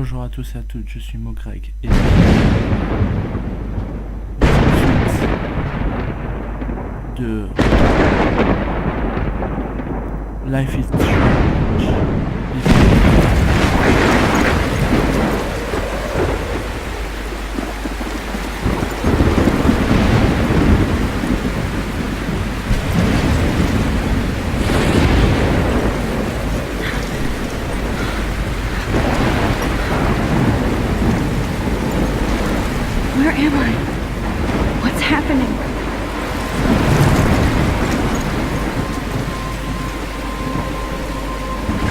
Bonjour à tous et à toutes, je suis Mogreg et de Life is Strange. Where am I? What's happening?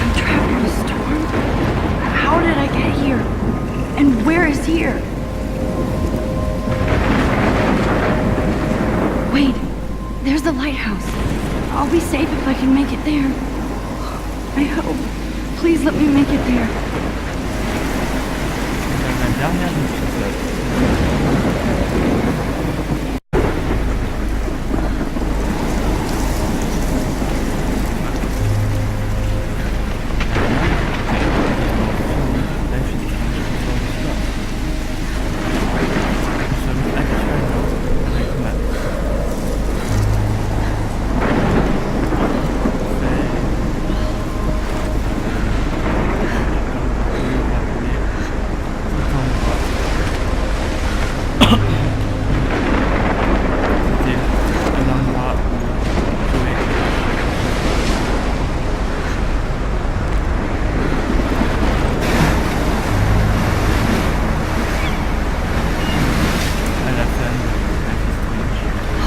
I'm trapped in a storm? How did I get here? And where is here? Wait, there's the lighthouse. I'll be safe if I can make it there. I hope. Please let me make it there. La dernière épisode.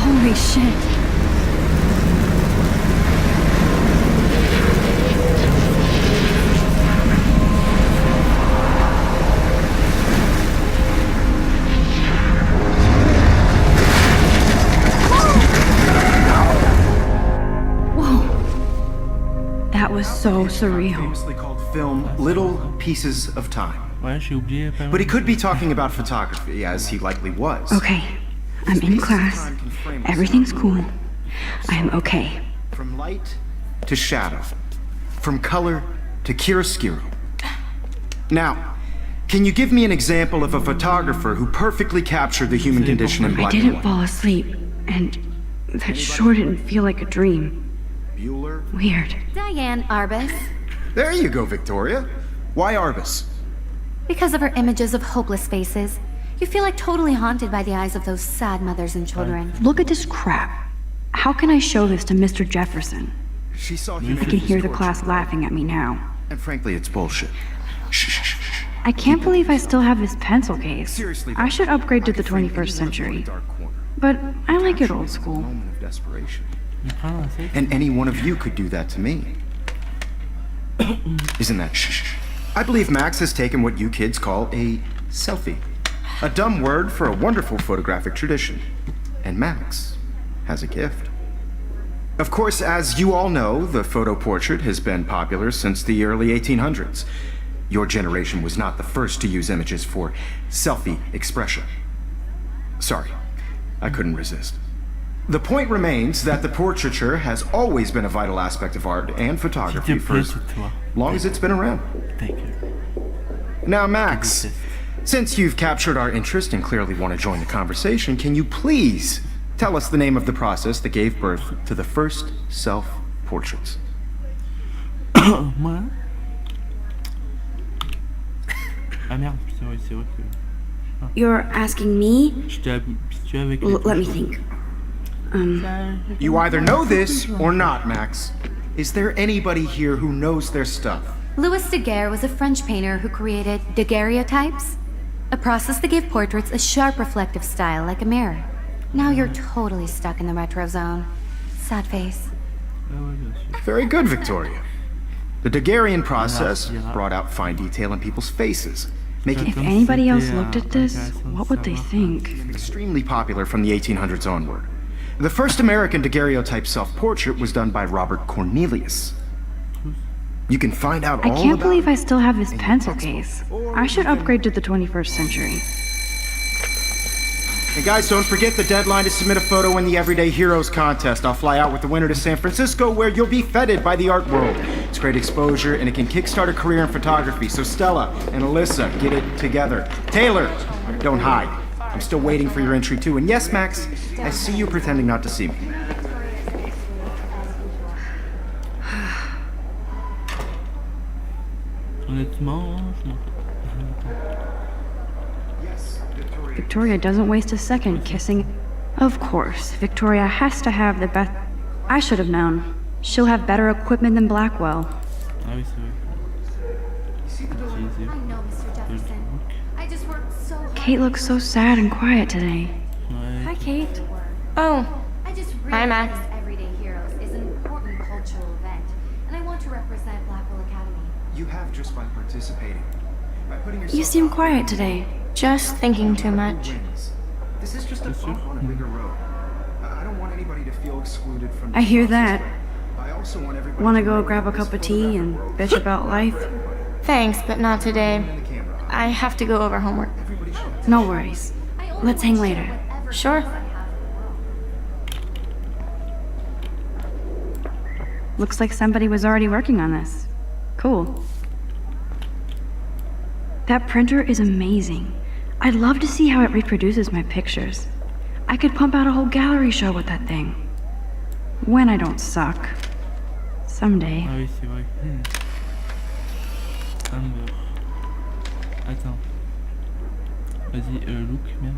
Holy shit. That was so surreal. Famously called film Little Pieces of Time. Ouais, j'ai oublié. But he could be talking about photography, as he likely was. Okay, I'm in class. Everything's cool. I am okay. From light to shadow. From color to chiaroscuro. Now, can you give me an example of a photographer who perfectly captured the human condition in I black and didn't white? fall asleep, and that sure didn't feel like a dream. Bueller? Weird. Diane Arbus. There you go, Victoria. Why Arbus? Because of her images of hopeless faces, you feel like totally haunted by the eyes of those sad mothers and children. Look at this crap. How can I show this to Mr. Jefferson? She saw I human can hear the torture. class laughing at me now. And frankly, it's bullshit. Shh, shh, shh, shh. I can't believe I still have this pencil case. Seriously, I should upgrade to I the could frame 21st anyone century. in a dark corner. But I like it Capturing old this school. moment of desperation. Ah, c'est... And any one of you could do that to me. Isn't that shh? I believe Max has taken what you kids call a selfie. A dumb word for a wonderful photographic tradition. And Max has a gift. Of course, as you all know, the photo portrait has been popular since the early 1800s. Your generation was not the first to use images for selfie expression. Sorry, I couldn't resist. The point remains that the portraiture has always been a vital aspect of art and photography S'il te for plaît, as tais-toi. long as it's been around. Thank you. Now, Max, since you've captured our interest and clearly want to join the conversation, can you please tell us the name of the process that gave birth to the first self-portraits? Moi? Ah merde, putain, oui, c'est vrai que... You're asking me? J'étais habitué avec les Let me touches. think. You either know this or not, Max. Is there anybody here who knows their stuff? Louis Daguerre was a French painter who created daguerreotypes, a process that gave portraits a sharp reflective style like a mirror. Now you're totally stuck in the retro zone. Sad face. Ah ouais, bien sûr. Very good, Victoria. The Daguerrean process brought out fine detail in people's faces, making If anybody else looked at this, what would they think? it extremely popular from the 1800s onward. The first American daguerreotype self-portrait was done by Robert Cornelius. You can find out I all can't about believe it. I still have this pencil case. I should upgrade to the 21st century. Hey guys, don't forget the deadline to submit a photo in the Everyday Heroes contest. I'll fly out with the winner to San Francisco, where you'll be feted by the art world. It's great exposure, and it can kickstart a career in photography. So Stella and Alyssa, get it together. Taylor, don't hide. I'm still waiting for your entry too. And yes, Max, I see you pretending not to see me. Honnêtement, je m'en Victoria doesn't waste a second kissing. Of course, Victoria has to have the best. I should have known. She'll have better equipment than Blackwell. Ah oui, c'est vrai. Utiliser I know, Mr. le Jefferson. look. I just worked so hard. Kate looks so sad and quiet today. Ouais. Hi, Kate. Oh, I just Hi, Max. realized Everyday Heroes is an important cultural event, and I want to represent Blackwell Academy. You have just by participating. By putting yourself You seem out quiet there, today. just thinking too much. wins. This is just a bump on a bigger road. I don't want anybody to feel excluded from the I hear process, that. but I also want everybody Wanna to go know grab a this cup of tea and photographic bitch about life? Thanks, but not today. in the camera. I have to go over homework. Everybody should. No worries. I only Let's want hang to share later. whatever Sure. skills I have in the world. Looks like somebody was already working on this. Cool. That printer is amazing. I'd love to see how it reproduces my pictures. I could pump out a whole gallery show with that thing. When I don't suck. Someday. Ah oui, c'est vrai. Amber. Attends. Vas-y, look, bien.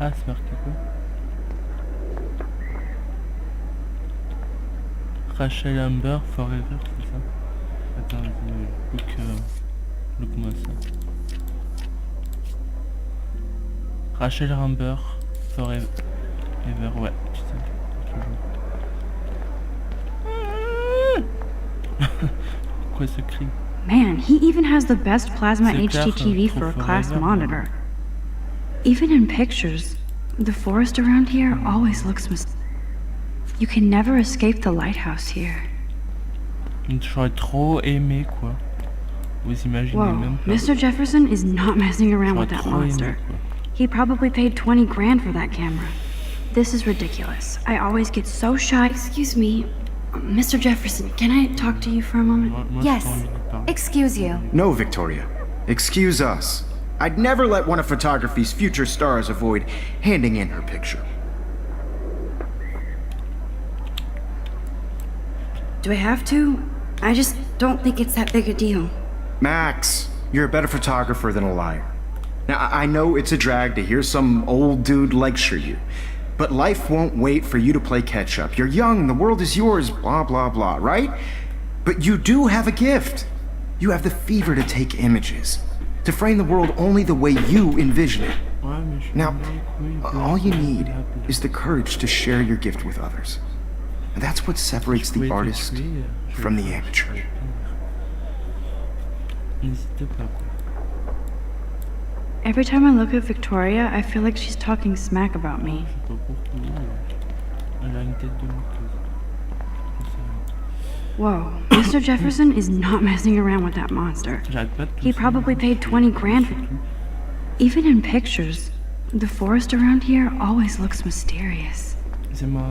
Ah, c'est marqué quoi? Rachel Amber Forever, c'est ça? Attends, vas-y, look-moi ça. Rachel Amber Forever. Ouais, putain, toujours. Pourquoi ce cri? Man, he even has the best plasma C'est clair, HDTV trop for a class forever, monitor. Even in pictures, the forest around here always looks You can never escape the lighthouse here. J'aurais trop aimé quoi. Vous imaginez Whoa, même pas. Mr. Jefferson is not messing around J'aurais with that trop aimé monster. quoi. He probably paid 20 grand for that camera. This is ridiculous. I always get so shy. Excuse me, Mr. Jefferson, can I talk to you for a moment? Moi, Yes. j'ai pas envie de parler. Excuse you. No, Victoria. Excuse us. I'd never let one of photography's future stars avoid handing in her picture. Do I have to? I just don't think it's that big a deal. Max, you're a better photographer than a liar. Now, I know it's a drag to hear some old dude lecture you, but life won't wait for you to play catch up. You're young, the world is yours, blah, blah, blah, right? But you do have a gift. You have the fever to take images, to frame the world only the way you envision it. Ouais, mais je Now, suis couilles, all you quoi. need is the courage to share your gift with others. And that's what separates the Chloé, artist Chloé, je from vais the faire- amateur. je vais faire. N'hésitez pas quoi. Every time I look at Victoria, I feel like she's talking smack about me. Je sais pas pourquoi. Elle a une tête de moqueuse. Je sais rien. Whoa, Mr. Jefferson is not messing around with that monster. J'arrête pas de He tousser, probably hein. paid 20 grand for. Surtout. Even in pictures, the forest around here always looks mysterious. C'est mon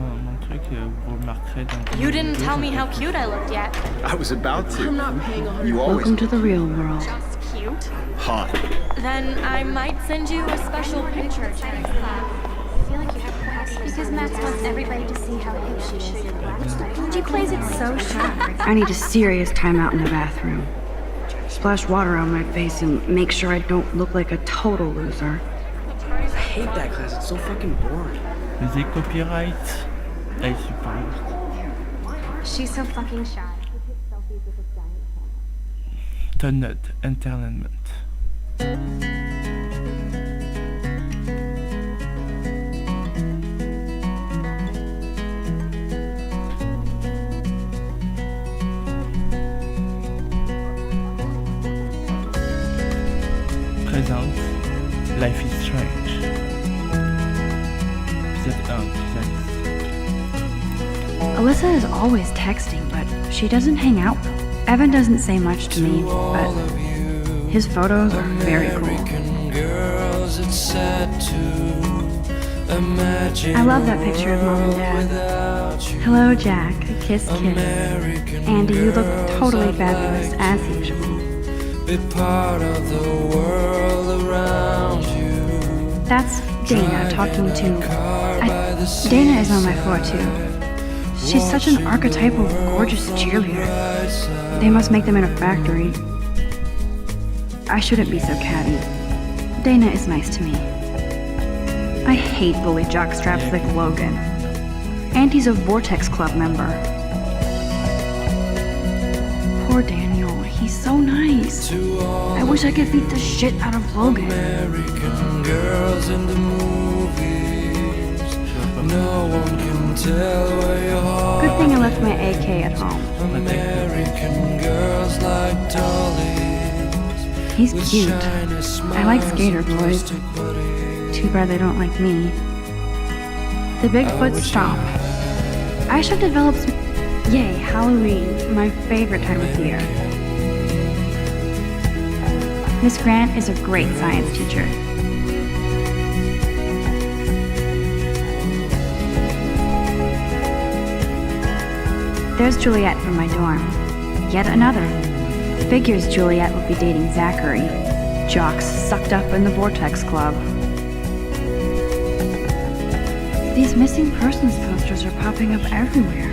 truc, vous remarquerez dans You didn't tell me how cute I looked yet. I was about to. I'm not paying 100. You always Welcome to the real world. Just cute? hot. Then I might send you a special picture. I feel like you have class because Max wants everybody to see how hip she is. She plays it so sharp. I need a serious timeout in the bathroom. Splash water on my face and make sure I don't look like a total loser. I hate that class. It's so fucking boring. Les copyright. Elle est super. She's so fucking shy. Tonnet Entertainment. Présente Life is Strange. Épisode 1, épisode Alyssa is always texting, but she doesn't hang out. Evan doesn't say much to me, but his photos are very cool. I love that picture of Mom and Dad. Hello, Jack. Kiss, kiss. Andy, you look totally fabulous, as usual. Be part of the world around you. That's Dana talking to... Dana is on my floor, too. She's such an archetypal, gorgeous cheerleader. They must make them in a factory. I shouldn't be so catty. Dana is nice to me. I hate bully jockstraps like Logan. Auntie's a Vortex Club member. Poor Daniel, he's so nice. I wish I could beat the shit out of Logan. American girls in the movies. No one can tell where your heart. Good thing I left my AK at home. American girls like dollies. He's cute. I like skater boys. Too bad they don't like me. The Bigfoot stomp. I should develop some... Yay, Halloween, my favorite time of year. Miss Grant is a great science teacher. There's Juliet from my dorm. Yet another. Figures Juliet would be dating Zachary. Jocks sucked up in the Vortex Club. These missing persons posters are popping up everywhere.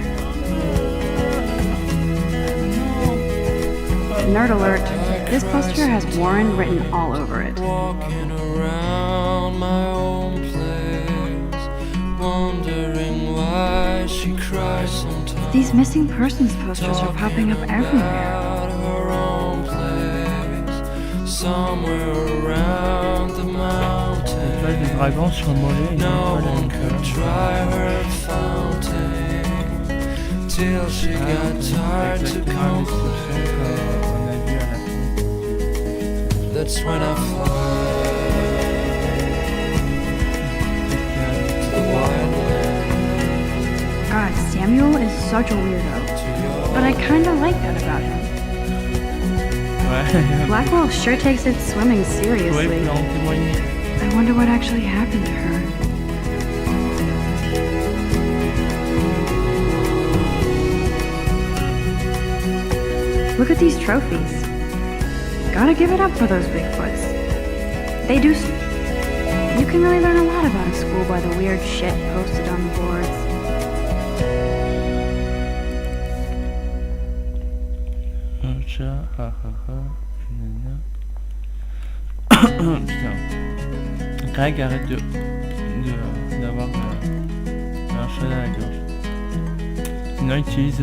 Nerd alert, this poster has Warren written all over it. Walking around my own place, wondering why she cries sometimes. These missing persons posters are popping up everywhere. Out of her own place, somewhere around the mountain. Des dragons sur le mollet et No une one étoile could try her fountain till she got tired to exactement come. qu'on a vu à la fin. That's when I fly to the wildlands. God, Samuel is such a weirdo. But I kinda like that about him. Ouais. Blackwell sure takes its swimming Chloé seriously. peut en témoigner. I wonder what actually happened to her. Look at these trophies. Gotta give it up for those Bigfoots. They do... You can really learn a lot about a school by the weird shit posted on the boards. Un chat, ha ha ha, putain. Greg, arrête d'avoir un chat à la gorge. Sinon, utilise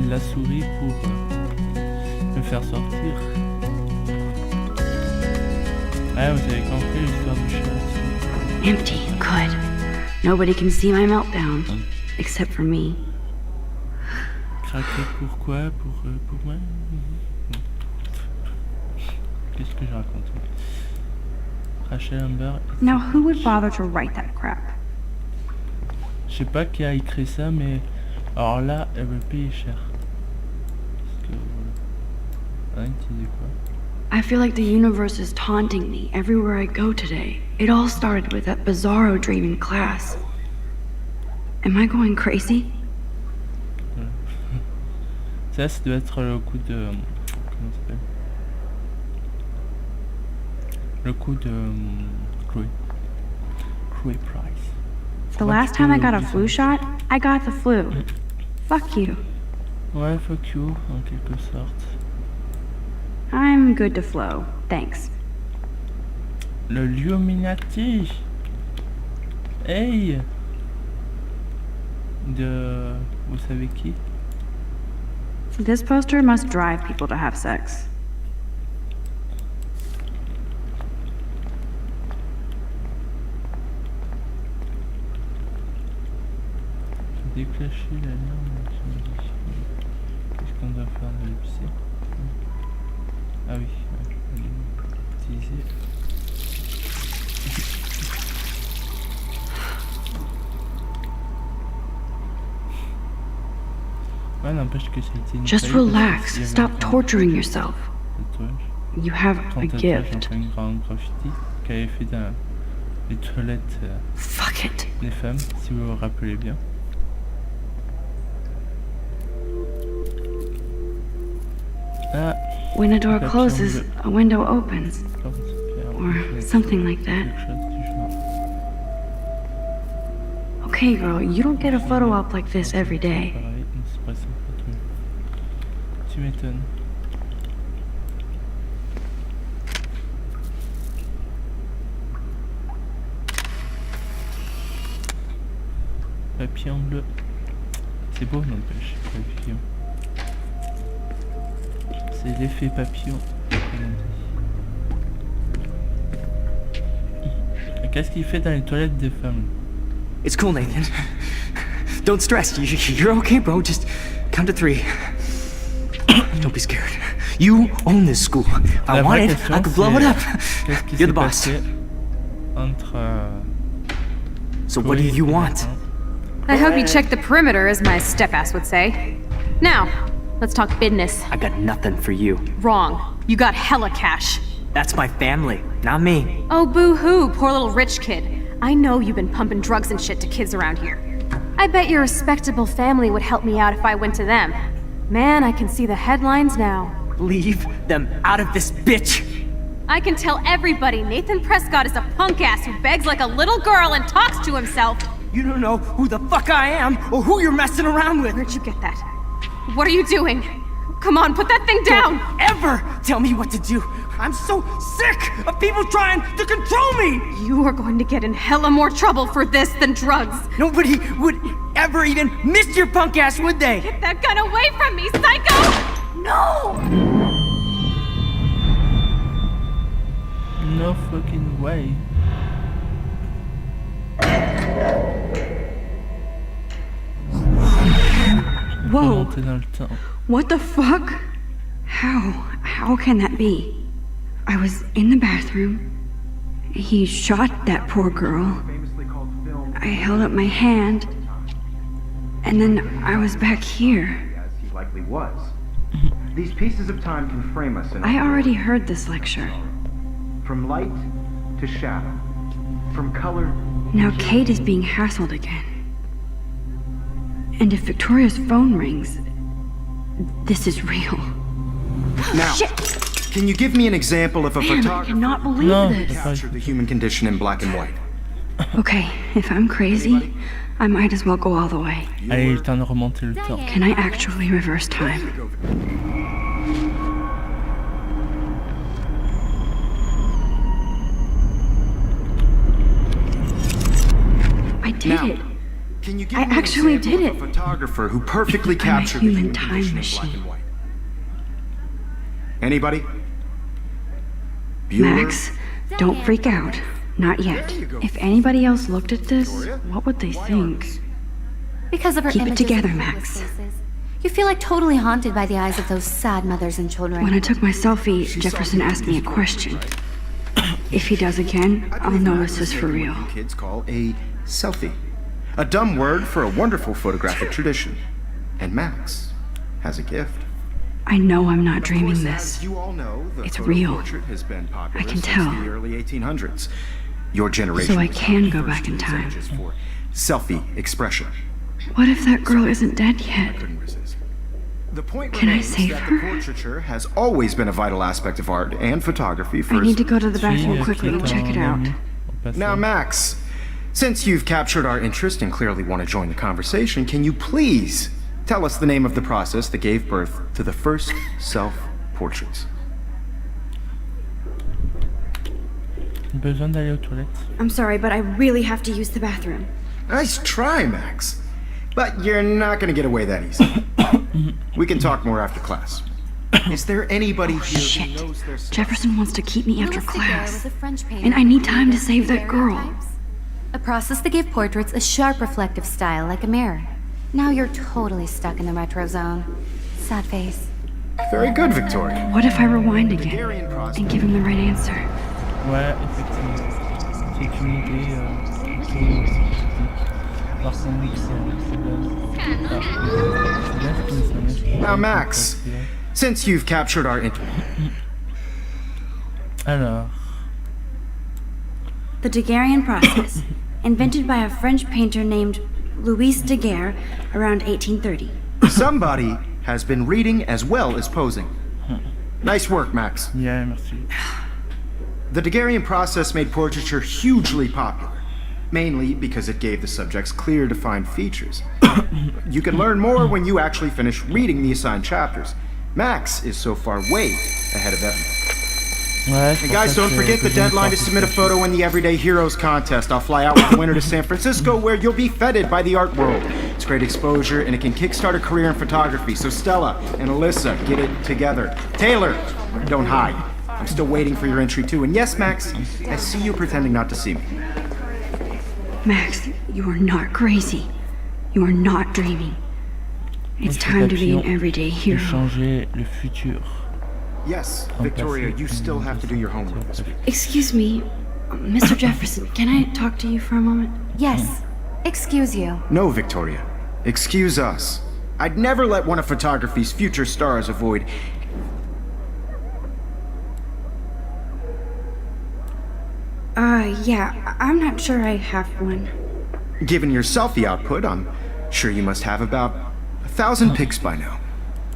la souris pour me faire sortir. Ah, vous avez compris l'histoire du chat. Empty. Good. Nobody can see my meltdown. Except for me. Craquer pourquoi? Pour moi? Qu'est-ce que je raconte? Rachel Amber. Now who would bother to write that crap? Je sais pas qui a écrit ça, mais alors là, elle veut payer cher. Parce que voilà. Hein, tu dis quoi? I feel like the universe is taunting me everywhere I go today. It all started with that bizarro dream in class. Am I going crazy? Ça doit être le coup de... Comment ça s'appelle? Le coup de Chloé. Chloé Price. The last time I got a flu shot, I got the flu. Fuck you. Ouais, fuck you, en quelque sorte. I'm good to flow. Thanks. Le Illuminati. Hey. De... Vous savez qui? This poster must drive people to have sex. Déclencher l'alarme. Qu'est-ce qu'on doit faire de l'épicé? Ah oui, utiliser. Ouais, n'empêche que ça a été une Just faillite, relax. parce qu'il y avait Stop un grand torturing yourself. tatouage. You have Grand a tatouage, gift. enfin une grande graffiti qu'elle avait fait dans les toilettes Fuck it. des femmes, si vous vous rappelez bien. Ah, When a door Papillon closes, bleu. a window opens. comme ça fait un Or peu something like that. quelque chose du genre. Okay, girl, you don't get a photo op like this every day. Pareil, mais c'est pas ça, pas tout. Tu m'étonnes. Papillon bleu. C'est beau, n'empêche, papillon. C'est l'effet papillon, comme on dit. Qu'est-ce qu'il fait dans les toilettes des femmes? It's cool, Nathan. Don't stress. You're okay, bro. Just count to 3. Don't be scared. You own this school. If I La vraie wanted, question, I could blow it c'est, up. Qu'est-ce qui You're s'est the boss. passé entre So what do Chloé you et want? tant? I hope you checked the perimeter, as my step-ass would say. Now, let's talk business. I got nothing for you. Wrong. You got hella cash. That's my family, not me. Oh, boo-hoo, poor little rich kid. I know you've been pumping drugs and shit to kids around here. I bet your respectable family would help me out if I went to them. Man, I can see the headlines now. Leave them out of this bitch. I can tell everybody Nathan Prescott is a punk-ass who begs like a little girl and talks to himself. You don't know who the fuck I am or who you're messing around with. Where'd you get that? What are you doing? Come on, put that thing down! Don't ever tell me what to do. I'm so sick of people trying to control me. You are going to get in hella more trouble for this than drugs. Nobody would ever even miss your punk ass, would they? Get that gun away from me, psycho! No! No fucking way. Whoa, Remonter dans le temps. what the fuck? How can that be? I was in the bathroom. He shot that poor girl. I held up my hand. And then I was back here. As he likely was. These pieces of time can frame us in I already heard this lecture. from light to shadow, from color. Now Kate is being hassled again. And if Victoria's phone rings, this is real. Now, can you give me an example of a Man, I photographer cannot believe No, this. it's captured the human condition in black and white? Okay, if I'm crazy, I might as well go all the way. Allez, il est temps de remonter le temps. Can I actually reverse time? I did Now, it. Can you give I me an actually example did of a it. photographer who perfectly I'm a captured the human human time condition in black machine. and white? Anybody? Bueller? Max, don't freak out. Not yet. If anybody else looked at this, what would they think? Because of her Keep it images together, of hopeless Max. faces. You feel like totally haunted by the eyes of those sad mothers and children. When I took my selfie, Jefferson asked me a question. If he does again, I'll know this is for real. What you kids call a selfie. A dumb word for a wonderful photographic tradition. And Max has a gift. I know I'm not Of dreaming course, this. as you all know, the It's photo real. portrait has been popular I can since tell. the early 1800s. Your generation So I was can the go first back in to use time. images for selfie expression. What if that girl isn't dead I yet? couldn't resist. The point Can I remains save that her? the portraiture has always been a vital aspect of art and photography for I need to go to the bathroom Fille quickly qui to est check it en out. amont, on passe Now, à- Max, since you've captured our interest and clearly want to join the conversation, can you please tell us the name of the process that gave birth to the first self-portraits? Besoin d'aller aux toilettes. I'm sorry, but I really have to use the bathroom. Nice try, Max. But you're not going to get away that easy. We can talk more after class. Is there anybody here who Shit. knows their stuff? Jefferson wants to keep me after Louis Daguerre class. was a French painter And I need who time to created save that girl. daguerreotypes, a process that gave portraits a sharp reflective style like a mirror. Now you're totally stuck in the retro zone. Sad face. Very good, Victoria. What if I rewind again Daguerrean process. and give him the right answer? Ouais, effectivement. C'est une idée plutôt scientifique. Par contre, c'est bien ce qui me semble. Now, Max, since you've captured our interest. Alors, The Daguerrean process, invented by a French painter named Louis Daguerre around 1830. Somebody has been reading as well as posing. Nice work, Max. Yeah, merci. The Daguerrean process made portraiture hugely popular, mainly because it gave the subjects clear, defined features. You can learn more when you actually finish reading the assigned chapters. Max is so far way ahead of Evan. Ouais, And guys, don't forget the deadline to submit a photo in the Everyday Heroes contest. I'll fly out with the winner to San Francisco, where you'll be feted by the art world. It's great exposure, and it can kickstart a career in photography. So Stella and Alyssa, get it together. Taylor, don't hide. I'm still waiting for your entry too. And yes, Max, I see you pretending not to see me. Max, you are not crazy. You are not dreaming. It's time to be an everyday De hero. changer le futur. Yes, Victoria, you still have to do your homework this week. Excuse me, Mr. Jefferson, can I talk to you for a moment? Yes. Excuse you. No, Victoria. Excuse us. I'd never let one of photography's future stars avoid... Yeah, I'm not sure I have one. Given your selfie output, I'm sure you must have about 1,000 pics by now.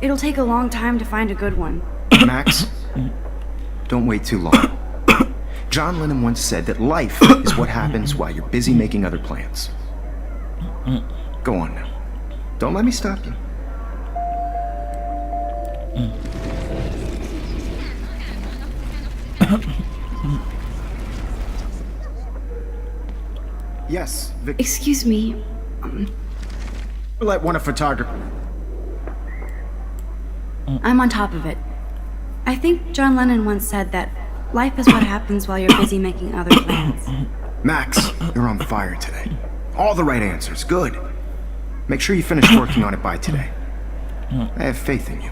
It'll take a long time to find a good one. Max, don't wait too long. John Lennon once said that life is what happens while you're busy making other plans. Go on now. Don't let me stop you. Yes, Vic. Excuse me, Let one of photography. I'm on top of it. I think John Lennon once said that life is what happens while you're busy making other plans. Max, you're on fire today. All the right answers. Good. Make sure you finish working on it by today. I have faith in you.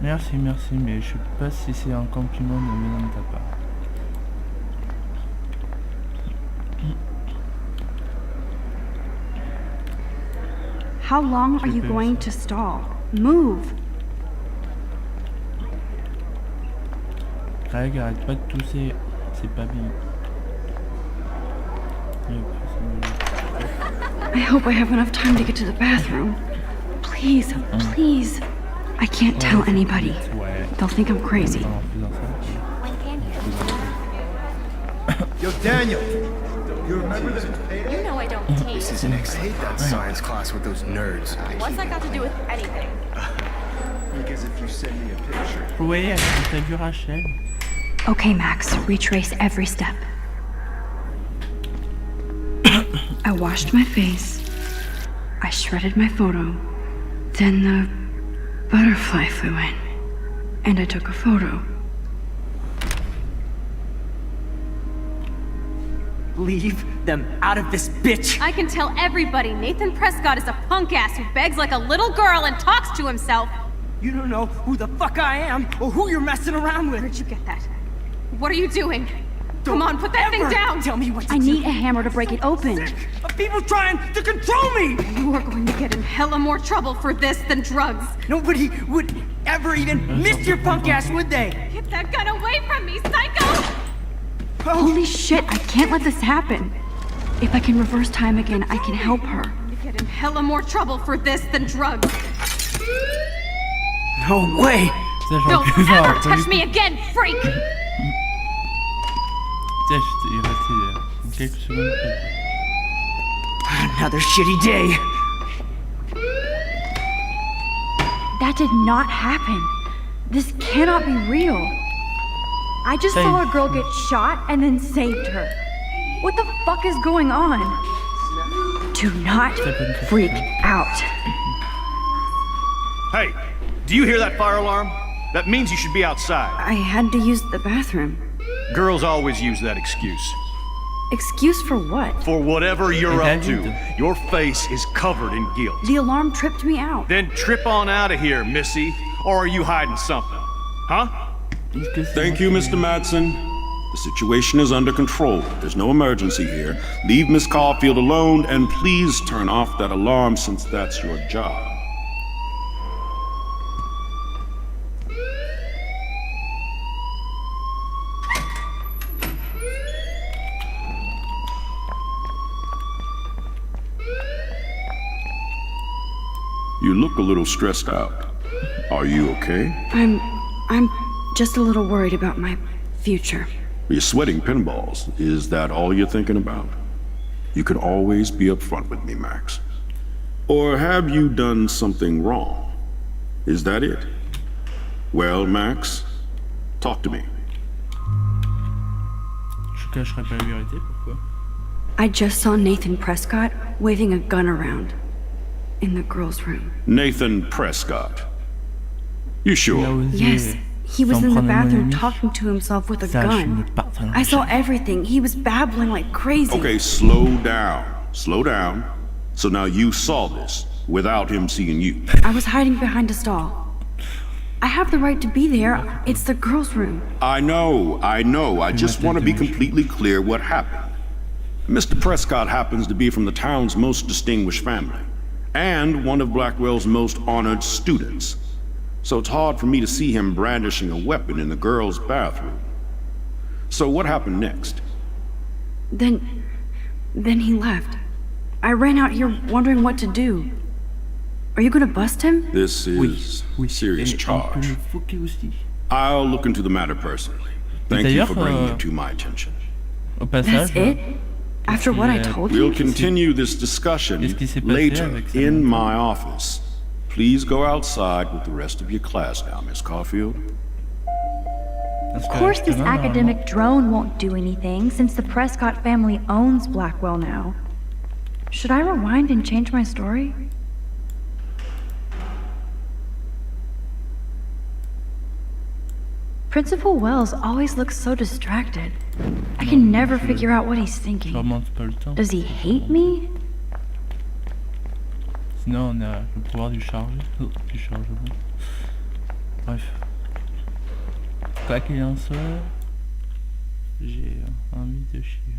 Merci, merci, mais je sais pas si c'est un compliment de venant de ta part. How long are you going to stall? Move! Greg, arrête pas de tousser, c'est pas bien. I hope I have enough time to get to the bathroom. Please, please. I can't tell anybody. Ouais. They'll think I'm crazy. En faisant ça. Yo, Daniel! You remember this? You know I don't taste. This is an excellent science class with those nerds. What's that got to do with anything? Because if you send me a picture... Chloé, t'as vu Rachel? Okay, Max, retrace every step. I washed my face. I shredded my photo. Then the butterfly flew in. And I took a photo. Leave them out of this bitch! I can tell everybody Nathan Prescott is a punk ass who begs like a little girl and talks to himself. You don't know who the fuck I am or who you're messing around with. Where'd you get that? What are you doing? Come on, put that thing down! Tell me what to I do. need a hammer to break it open. Sick of people trying to control me! You are going to get in hella more trouble for this than drugs. Nobody would ever even miss your punk ass, would they? Get that gun away from me, psycho! Holy shit, I can't let this happen. If I can reverse time again, I can help her. You get in hella more trouble for this than drugs. No way! Ça, j'aurais Don't pu faire ever un peu touch me again, freak! Tiens, il est resté quelques secondes. Another shitty day. That did not happen. This cannot be real. I just saw a girl get shot and then saved her. What the fuck is going on? Do not freak out. Hey, do you hear that fire alarm? That means you should be outside. I had to use the bathroom. Girls always use that excuse. Excuse for what? For whatever you're Hey, up to, David. your face is covered in guilt. The alarm tripped me out. Then trip on out of here, Missy. Or are you hiding something? Huh? Thank you, Mr. Madsen. The situation is under control. There's no emergency here. Leave Miss Caufield alone, and please turn off that alarm since that's your job. You look a little stressed out. Are you okay? I'm just a little worried about my future. You're sweating pinballs. Is that all you're thinking about? You can always be upfront with me, Max. Or have you done something wrong? Is that it? Well, Max, talk to me. Je cacherai pas la vérité, pourquoi? I just saw Nathan Prescott waving a gun around in the girls' room. Nathan Prescott. You Il a sure? osé Yes, he was s'en in the prendre à mon bathroom ami. talking to himself with a Ça, je gun. me partage. I saw everything. He was babbling like crazy. Okay, slow down. Slow down. So now you saw this without him seeing you. I was hiding behind a stall. I have the right to be there. It's the girls' room. I know. I just want to be completely clear what happened. Mr. Prescott happens to be from the town's most distinguished family, and one of Blackwell's most honored students. So it's hard for me to see him brandishing a weapon in the girls' bathroom. So what happened next? Then he left. I ran out here wondering what to do. Are you gonna bust him? This is serious Et on peut charge. le foquer aussi. I'll look into the matter personally. Thank you for bringing it to my attention. Au passage, That's it? After what I told you? We'll continue this discussion Qu'est-ce qui s'est passé later avec sa in moto? my office. Please go outside with the rest of your class now, Miss Caufield. parce Of que course, this justement, academic drone won't do anything since the Prescott family owns Blackwell now. Should I rewind and change my story? Principal Wells always looks so distracted. I can never figure out what he's je thinking. remonte pas le temps. Does he hate me? Sinon, on a le pouvoir du chargement. Bref. Quoi qu'il en soit, j'ai envie de chier.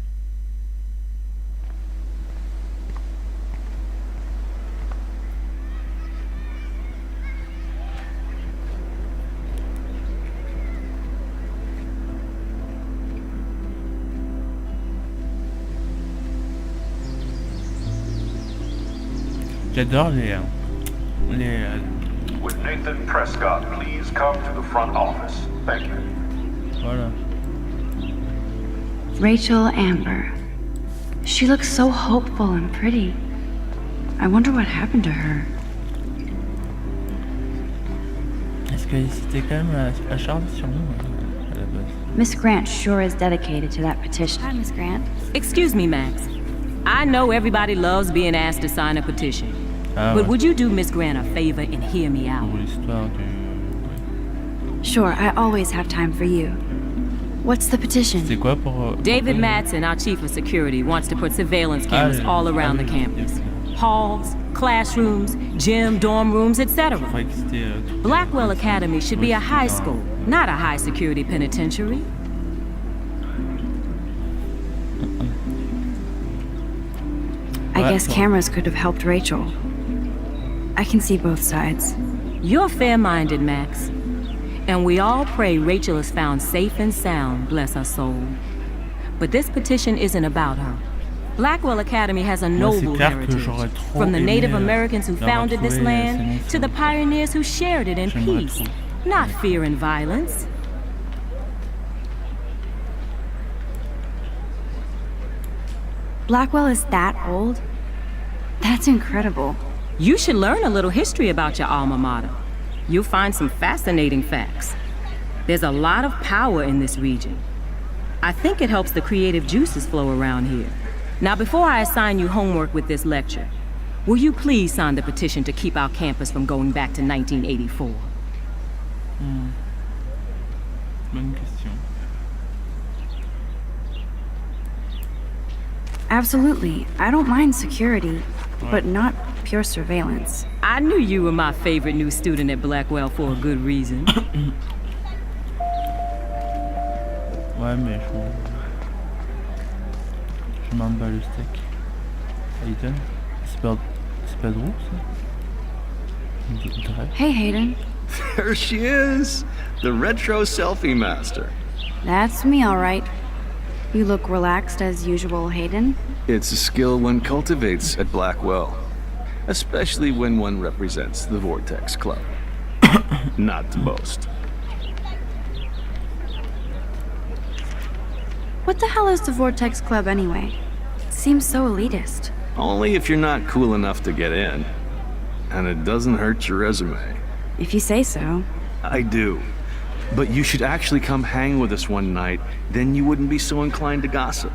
J'adore les Would Nathan Prescott please come to the front office? Thank you. voilà. Rachel Amber. She looks so hopeful and pretty. I wonder what happened to her. Est-ce que c'était quand même acharné sur nous à la base? Miss Grant sure is dedicated to that petition. Hi, Miss Grant. Excuse me, Max. I know everybody loves being asked to sign a petition. Ah, But ouais. would you do Miss Grant a favor and hear me out? Pour l'histoire du... Sure, I always have time for you. What's the petition? C'est quoi pour... David Madsen, our chief of security, wants to put surveillance cameras all around the campus. Halls, classrooms, gym, dorm rooms, etc. Je croyais que c'était... Blackwell Academy should be a high school, not a high security penitentiary. I Ouais, guess bon. cameras could have helped Rachel. I can see both sides. You're fair-minded, Max. And we all pray Rachel is found safe and sound, bless her soul. But this petition isn't about her. Blackwell Academy has a Moi, c'est noble clair que heritage, j'aurais trop from the aimé, Native Americans who la founded this retrouver, land c'est to mon the pioneers who shared it in J'aimerais peace, trop. not fear and violence. Blackwell is that old? That's incredible. You should learn a little history about your alma mater. You'll find some fascinating facts. There's a lot of power in this region. I think it helps the creative juices flow around here. Now, before I assign you homework with this lecture, will you please sign the petition to keep our campus from going back to 1984? Bonne question. Absolutely. I don't mind security, but not pure surveillance. I knew you were my favorite new student at Blackwell for a good reason. Ouais, mais je m'en bats le steak. Hayden, c'est pas drôle ça? Hey, Hayden. There she is, the retro selfie master. That's me, all right. You look relaxed as usual, Hayden. It's a skill one cultivates at Blackwell, especially when one represents the Vortex Club. Not to boast. What the hell is the Vortex Club anyway? It seems so elitist. Only if you're not cool enough to get in. And it doesn't hurt your resume. If you say so. I do. But you should actually come hang with us one night, then you wouldn't be so inclined to gossip.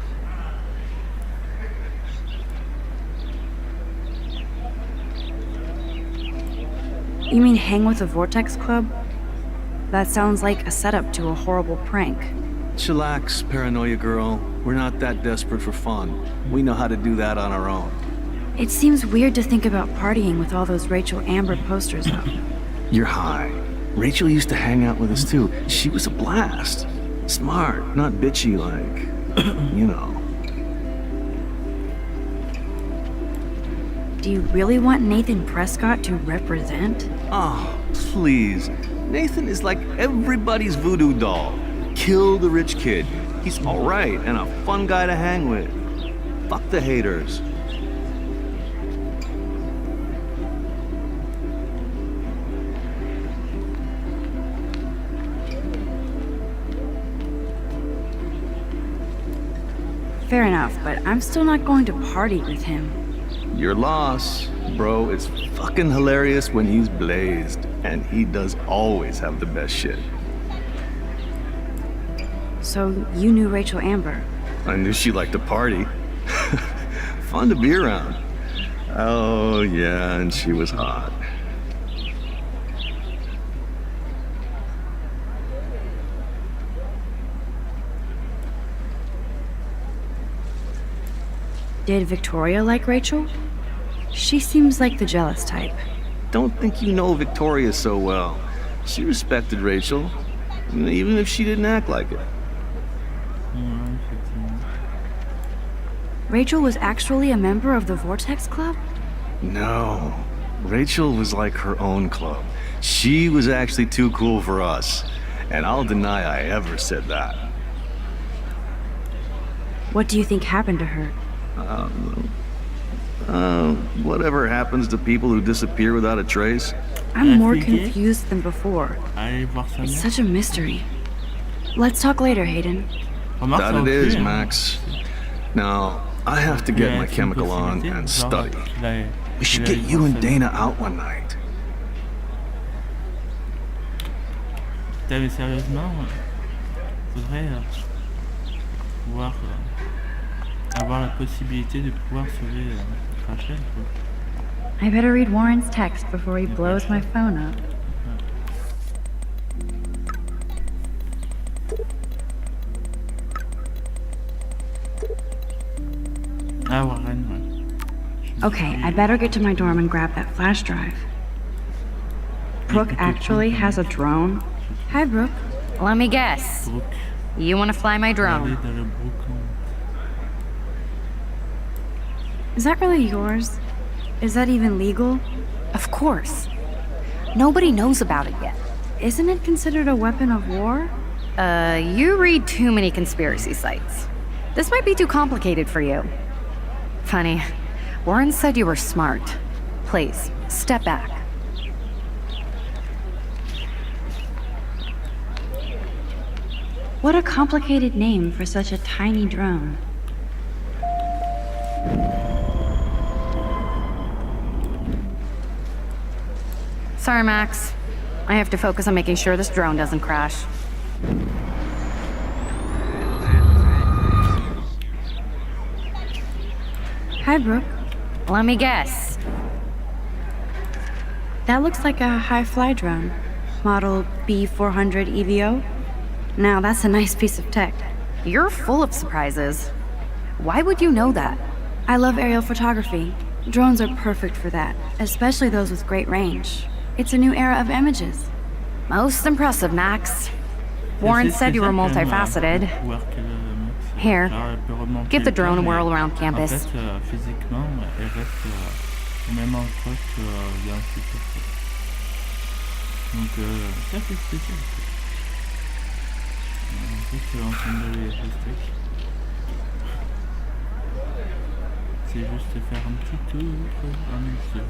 You mean hang with the Vortex Club? That sounds like a setup to a horrible prank. Chillax, paranoia girl. We're not that desperate for fun. We know how to do that on our own. It seems weird to think about partying with all those Rachel Amber posters up. You're high. Rachel used to hang out with us too. She was a blast. Smart, not bitchy like, you know. Do you really want Nathan Prescott to represent? Oh, please. Nathan is like everybody's voodoo doll. Kill the rich kid. He's alright and a fun guy to hang with. Fuck the haters. Fair enough, but I'm still not going to party with him. Your loss, bro. It's fucking hilarious when he's blazed, and he does always have the best shit. So you knew Rachel Amber? I knew she liked to party. Fun to be around. Oh, yeah, and she was hot. Did Victoria like Rachel? She seems like the jealous type. Don't think you know Victoria so well. She respected Rachel, even if she didn't act like it. Rachel was actually a member of the Vortex Club? No. Rachel was like her own club. She was actually too cool for us. And I'll deny I ever said that. What do you think happened to her? Whatever happens to people who disappear without a trace. I'm more confused than before. It's such a mystery. Let's talk later, Hayden. That it is, Max. Now, I have to get my chemical on and study. We should get you and Dana out one night. Mais sérieusement, faudrait pouvoir avoir la possibilité de pouvoir sauver Rachel, quoi. I better read Warren's text before he blows my phone up. Ah, Warren, ouais. Okay, I better get to my dorm and grab that flash drive. Brooke actually has a drone? Hi, Brooke. Let me guess. You want to fly my drone? Is that really yours? Is that even legal? Of course. Nobody knows about it yet. Isn't it considered a weapon of war? You read too many conspiracy sites. This might be too complicated for you. Funny. Warren said you were smart. Please, step back. What a complicated name for such a tiny drone. Sorry, Max. I have to focus on making sure this drone doesn't crash. Hi, Brooke. Let me guess. That looks like a high-fly drone. Model B400 EVO. Now, that's a nice piece of tech. You're full of surprises. Why would you know that? I love aerial photography. Drones are perfect for that, especially those with great range. It's a new era of images. Most impressive, Max. Warren said you were multifaceted. Here, give the drone a whirl around campus. En fait, physiquement, elle reste au même endroit qu'il y a un futur. Donc, c'est assez spécial. En fait, ensemble les steaks. C'est juste faire un petit tour, un petit.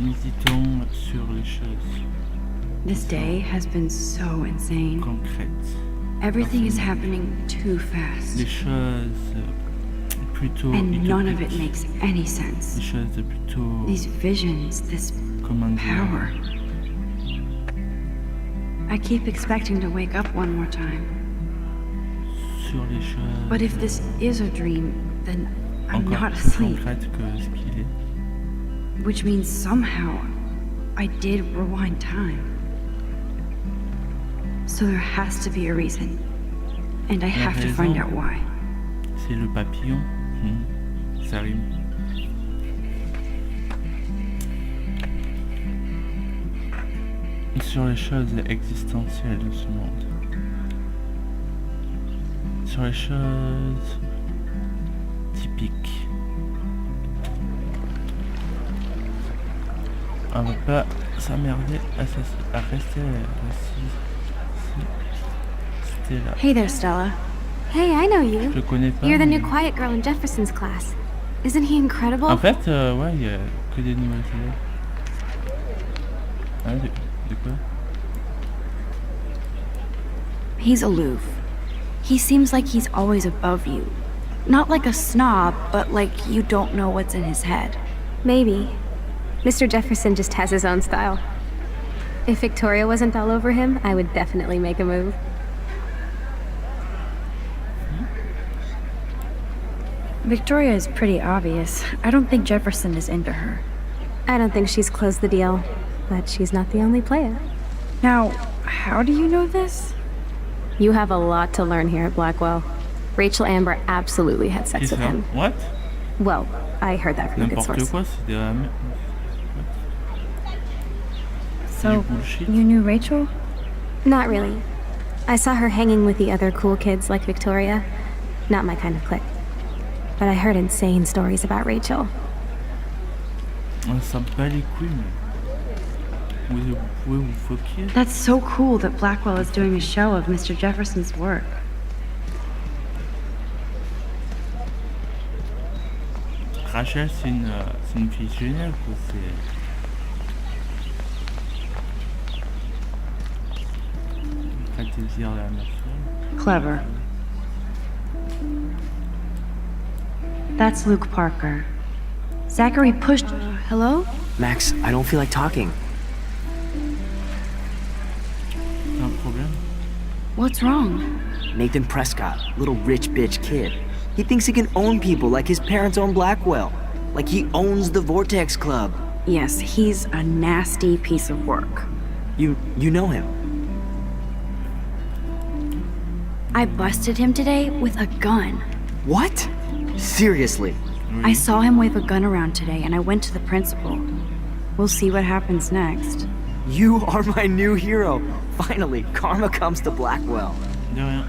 Méditons sur les choses This day has been so insane. concrètes. Everything is happening too fast. Les choses plutôt And none of it utopiques. makes any sense. Les choses plutôt... These visions, this Comment dire? power. I keep expecting to wake up one more time. Sur les choses... But if this is a dream, then I'm encore not plus asleep. concrètes que ce qu'il est. Which means somehow I did rewind time. So there has to be a reason. And I have to find out why. C'est le papillon. Ça rime. Sur les choses existentielles de ce monde. Sur les choses typiques. On va pas s'emmerder à rester assis. C'était là. Hey there, Stella. Hey, I know you. Je le connais pas. You're the new mais- quiet girl in Jefferson's class. Isn't he incredible? En fait, ouais, il y a que des nouvelles élèves. Ah, de quoi? He's aloof. He seems like he's always above you. Not like a snob, but like you don't know what's in his head. Maybe. Mr. Jefferson just has his own style. If Victoria wasn't all over him, I would definitely make a move. Victoria is pretty obvious. I don't think Jefferson is into her. I don't think she's closed the deal, but she's not the only player. Now, how do you know this? You have a lot to learn here at Blackwell. Rachel Amber absolutely had sex with him. What? Well, I heard that from a good N'importe source. quoi, c'est de la merde. So, you knew Rachel? Not really. I saw her hanging with the other cool kids like Victoria. Not my kind of clique. But I heard insane stories about Rachel. On s'en bat les couilles, mais... Vous pouvez vous foquer. That's so cool that Blackwell is doing a show of Mr. Jefferson's work. Rachel, c'est une fille géniale, quoi. C'est... Pas désir de la nation. Clever. That's Luke Parker. Zachary pushed... hello? Max, I don't feel like talking. T'as un problème? What's wrong? Nathan Prescott, little rich bitch kid. He thinks he can own people like his parents own Blackwell. Like he owns the Vortex Club. Yes, he's a nasty piece of work. You know him. I busted him today with a gun. What? Seriously? I saw him wave a gun around today and I went to the principal. We'll see what happens next. You are my new hero. Finally, karma comes to Blackwell. De rien.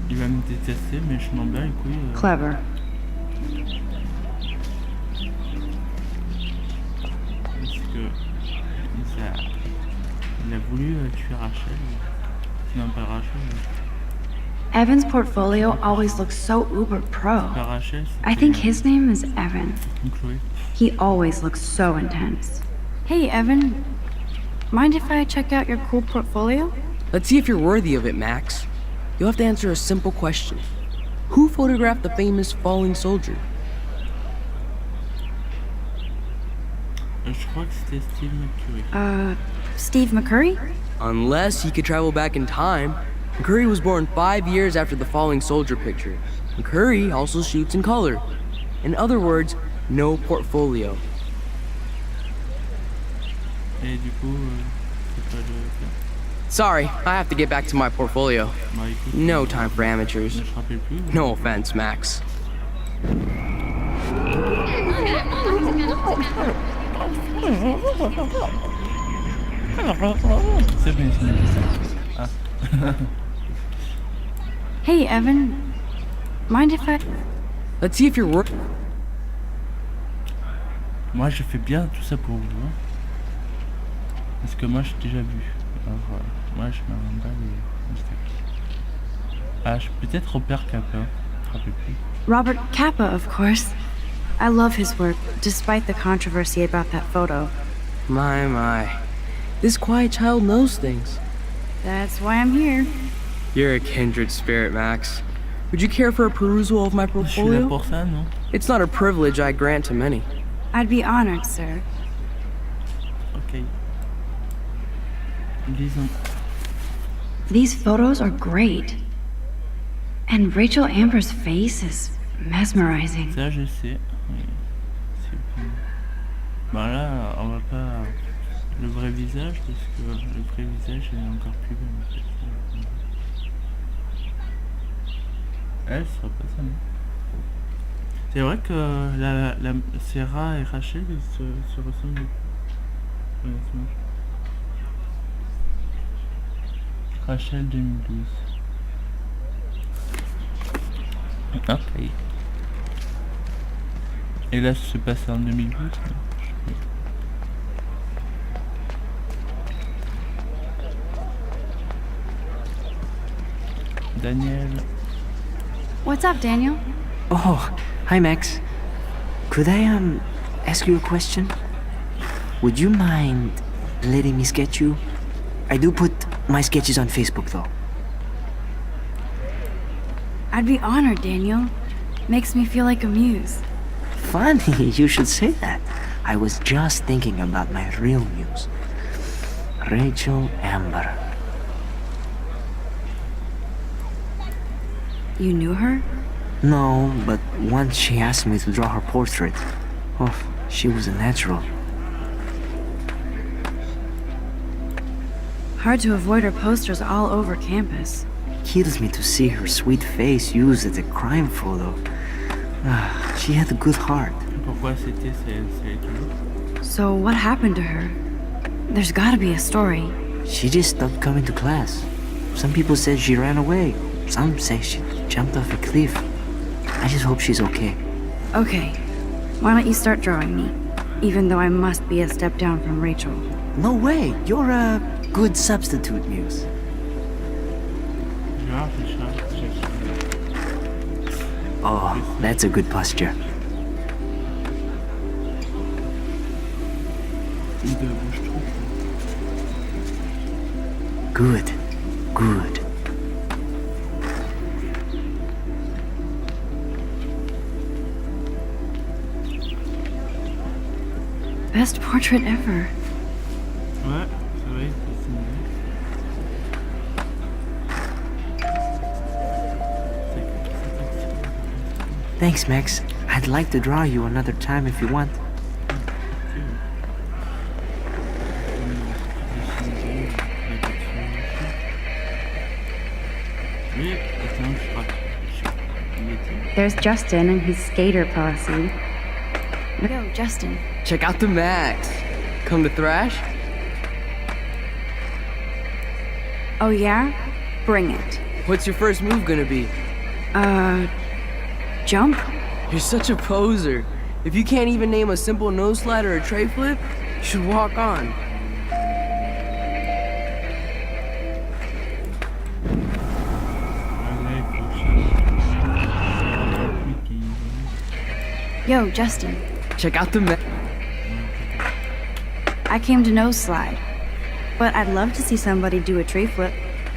Il va me détester, mais je m'en bats les couilles. Clever. Parce que... Il a voulu tuer Rachel. Non, pas Rachel. Evan's portfolio always looks so uber pro. Pas Rachel, I think his name is Evan. Chloé. He always looks so intense. Hey, Evan. Mind if I check out your cool portfolio? Let's see if you're worthy of it, Max. You'll have to answer a simple question. Who photographed the famous falling soldier? Je crois que c'était Steve McCurry. Steve McCurry? Unless he could travel back in time. McCurry was born 5 years after the falling soldier picture. McCurry also shoots in color. In other words, no portfolio. Et du coup, c'est pas le... Sorry, I have to get back to my portfolio. Bah écoute... No time for amateurs. Je me rappelle plus. No offense, Max. C'est bien, c'est ah. Hey, Evan. Mind if I... Let's see if you're worth... Moi, je fais bien tout ça pour vous. Hein. Parce que moi, j'ai déjà vu. Alors, moi, je m'en bats les steaks. Ah, peut-être Robert Kappa. Je me rappelle plus. Robert Kappa, of course. I love his work, despite the controversy about that photo. My. This quiet child knows things. That's why I'm here. You're a kindred spirit, Max. Would you care for a perusal of my Je suis là portfolio? pour ça, non? It's not a privilege I grant to many. I'd be honored, sir. Ok. Disons. These photos are great. And Rachel Amber's face is mesmerizing. Ça, je sais. Oui. C'est bon. Ben là, on va pas... Le vrai visage, parce que le vrai visage est encore plus beau, en fait. Elle sera pas ça, non? C'est vrai que Sarah et Rachel se ressemblent beaucoup. Honnêtement. Rachel 2012. Ok. Et là, c'est passé en 2012. Daniel. What's up, Daniel? Oh, hi Max. Could I ask you a question? Would you mind letting me sketch you? I do put my sketches on Facebook though. I'd be honored, Daniel. Makes me feel like a muse. Funny, you should say that. I was just thinking about my real muse. Rachel Amber. You knew her? No, but once she asked me to draw her portrait. Oh, she was a natural. Hard to avoid her posters all over campus. Kills me to see her sweet face used as a crime photo. She had a good heart. Pourquoi c'était celle-là? So what happened to her? There's gotta be a story. She just stopped coming to class. Some people said she ran away. Some say she jumped off a cliff. I just hope she's okay. Okay, why don't you start drawing me? Even though I must be a step down from Rachel. No way, you're a good substitute, Muse. Oh, that's a good posture. Good, good. Best portrait ever. Ouais, ça va être Thanks, Max. I'd like to draw you another time if you want. There's Justin and his skater posse. Yo, Justin. Check out the Max. Come to thrash? Oh yeah? Bring it. What's your first move gonna be? Jump? You're such a poser. If you can't even name a simple nose slide or a tray flip, you should walk on. Yo, Justin. Check out the Max. I came to nose slide, but I'd love to see somebody do a tray flip.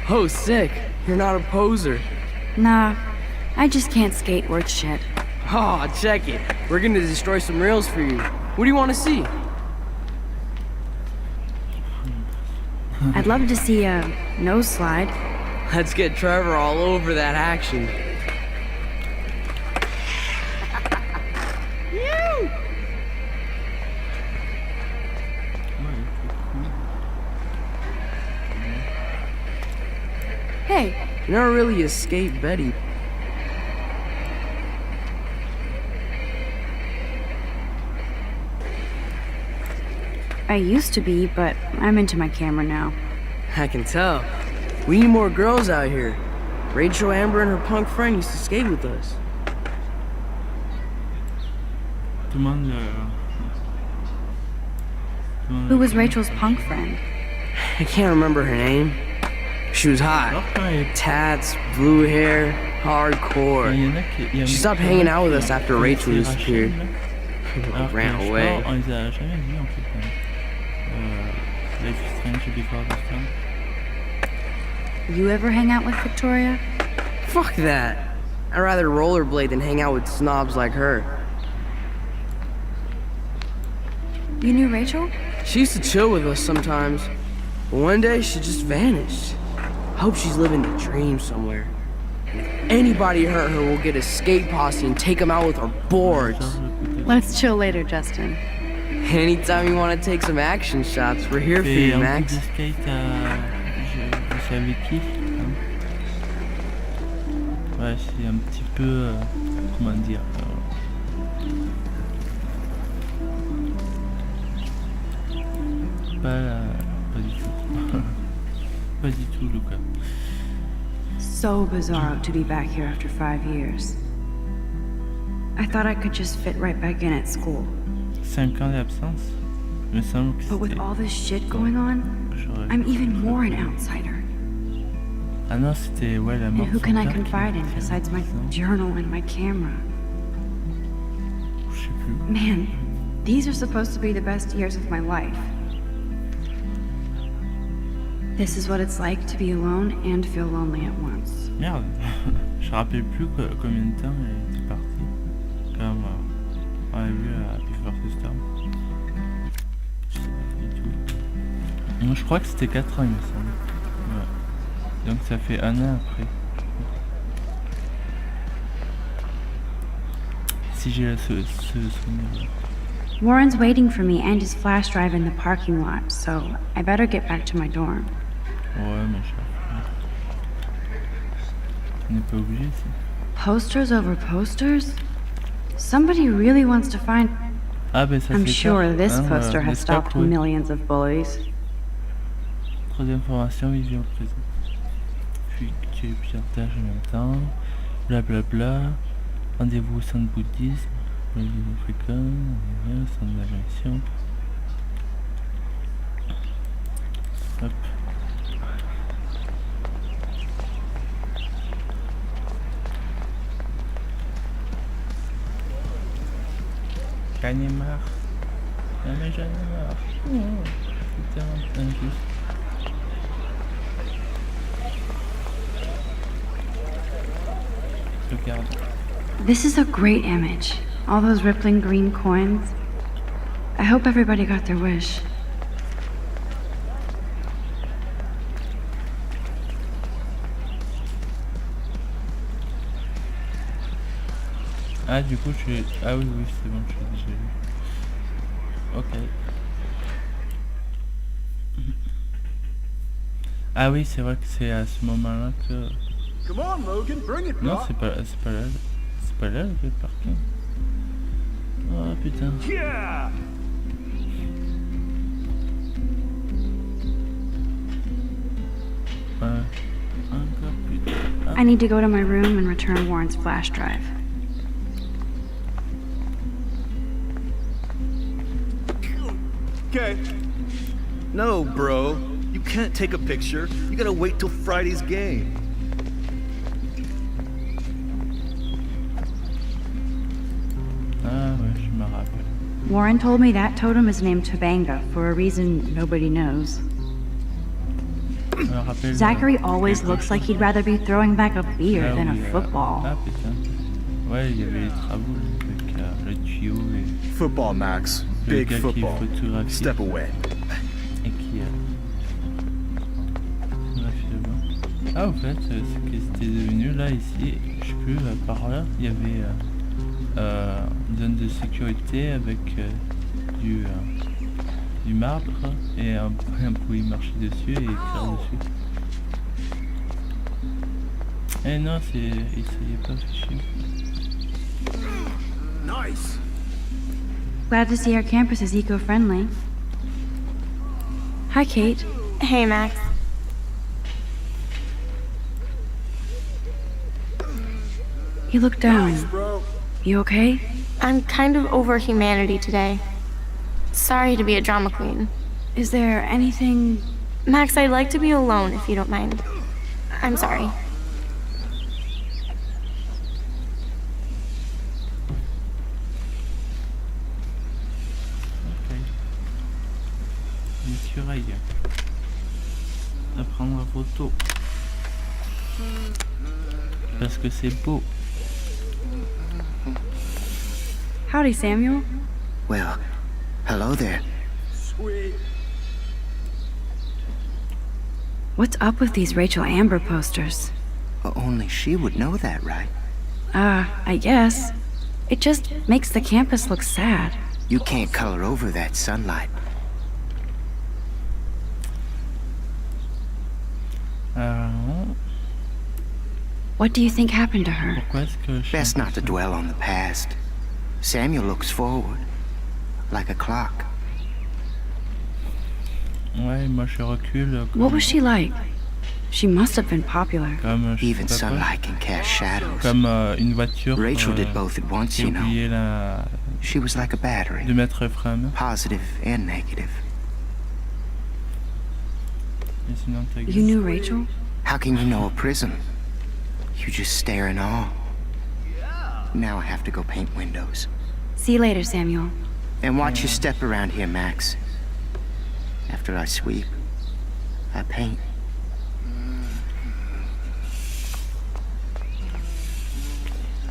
Oh, sick. You're not a poser. Nah, I just can't skate worth shit. Oh, check it. We're gonna destroy some rails for you. What do you want to see? I'd love to see a nose slide. Let's get Trevor all over that action. Hey. You never really escaped Betty. I used to be, but I'm into my camera now. I can tell. We need more girls out here. Rachel Amber and her punk friend used to skate with us. Who was Rachel's punk friend? I can't remember her name. She was hot. Tats, blue hair, hardcore. She stopped hanging out with us after Rachel disappeared. Alors que Ran je away. crois, on les a jamais vus en fait. Life is Strange before the storm. You ever hang out with Victoria? Fuck that. I'd rather rollerblade than hang out with snobs like her. You knew Rachel? She used to chill with us sometimes, but one day she just vanished. I hope she's living the dream somewhere. And if anybody hurt her, we'll get a skate posse and take them out with our boards. Let's chill later, Justin. Anytime you want to take some action shots, we're here for you, Max. Je sais avec qui hein. Ouais, c'est un petit peu... comment dire pas du tout. Pas du tout, Luca. So bizarre to be back here after 5 years. I thought I could just fit right back in at school. 5 ans d'absence. Il me semble que But with all this shit going on, I'm even more an outsider. Ah non, c'était ouais, la mort. And who can I confide in besides my journal and my camera? Je sais plus. Man, these are supposed to be the best years of my life. This is what it's like to be alone and feel lonely at once. Merde, je me rappelle plus combien de temps elle était partie. Comme on a vu à Before the Storm. Je sais pas du tout. Non, je crois que c'était 4 ans, il me semble. Ouais. Donc ça fait 1 an après. Si j'ai ce souvenir. Warren's waiting for me and his flash drive in the parking lot, so I better get back to my dorm. Ouais, mais on n'est pas obligé, ça. Posters over posters? Somebody really wants to find... Ah, ben ça I'm fait sure tard, this hein, poster has n'est-ce pas, stopped Chloé? millions of bullies. Troisième formation, vision présente. Effectuer plusieurs tâches en même temps. Blablabla. Rendez-vous au centre bouddhisme. Religion africaine. Centre d'invention. Hop. J'en ai marre. Non mais j'en ai marre. Putain, injuste. Regarde. This is a great image. All those rippling green coins. I hope everybody got their wish. Ah, du coup, je suis... Ah oui, oui, c'est bon, je l'ai déjà vu. Ok. Ah oui, c'est vrai que c'est à ce moment-là que... Non, c'est pas là. C'est pas là le parking. Oh putain. Encore putain. Ah. I need to go to my room and return Warren's flash drive. Okay. No, bro. You can't take a picture. You gotta wait till Friday's game. Ah ouais, je me rappelle. Warren told me that totem is named Tobanga for a reason nobody knows. Je me rappelle. Zachary always looks like he'd rather be throwing back a beer Ah than oui, a football. Ah putain. Ouais, il y avait les travaux avec le tuyau et... Football, Max. Le Big gars qui football. photographie. Step away. Et qui photographie là-bas. Ah, au fait, ce qui était devenu là, ici, je sais plus, par là, il y avait une zone de sécurité avec du marbre et on pouvait marcher dessus et écrire dessus. Eh non, il s'est pas fichu. Nice. Glad to see our campus is eco-friendly. Hi, Kate. Hey, Max. You look down. You okay? I'm kind of over humanity today. Sorry to be a drama queen. Is there anything... Max, I'd like to be alone if you don't mind. I'm sorry. surveille. À prendre la photo. Parce que c'est beau. Howdy, Samuel. Well, hello there. Sweet. What's up with these Rachel Amber posters? Only she would know that, right? I guess. It just makes the campus look sad. You can't color over that sunlight. What do you think happened to her? Best not to dwell on the past. Samuel looks forward, like a clock. Ouais, moi je recule. What was she like? She must have been popular. Comme, even sunlight can cast shadows. Comme une voiture. Rachel did both at once, you know. She was like a battery. De mettre frein. Positive and negative. You knew Rachel? How can you know a prism? You just stare in awe. Now I have to go paint windows. See you later, Samuel. And watch your step around here, Max. After I sweep, I paint.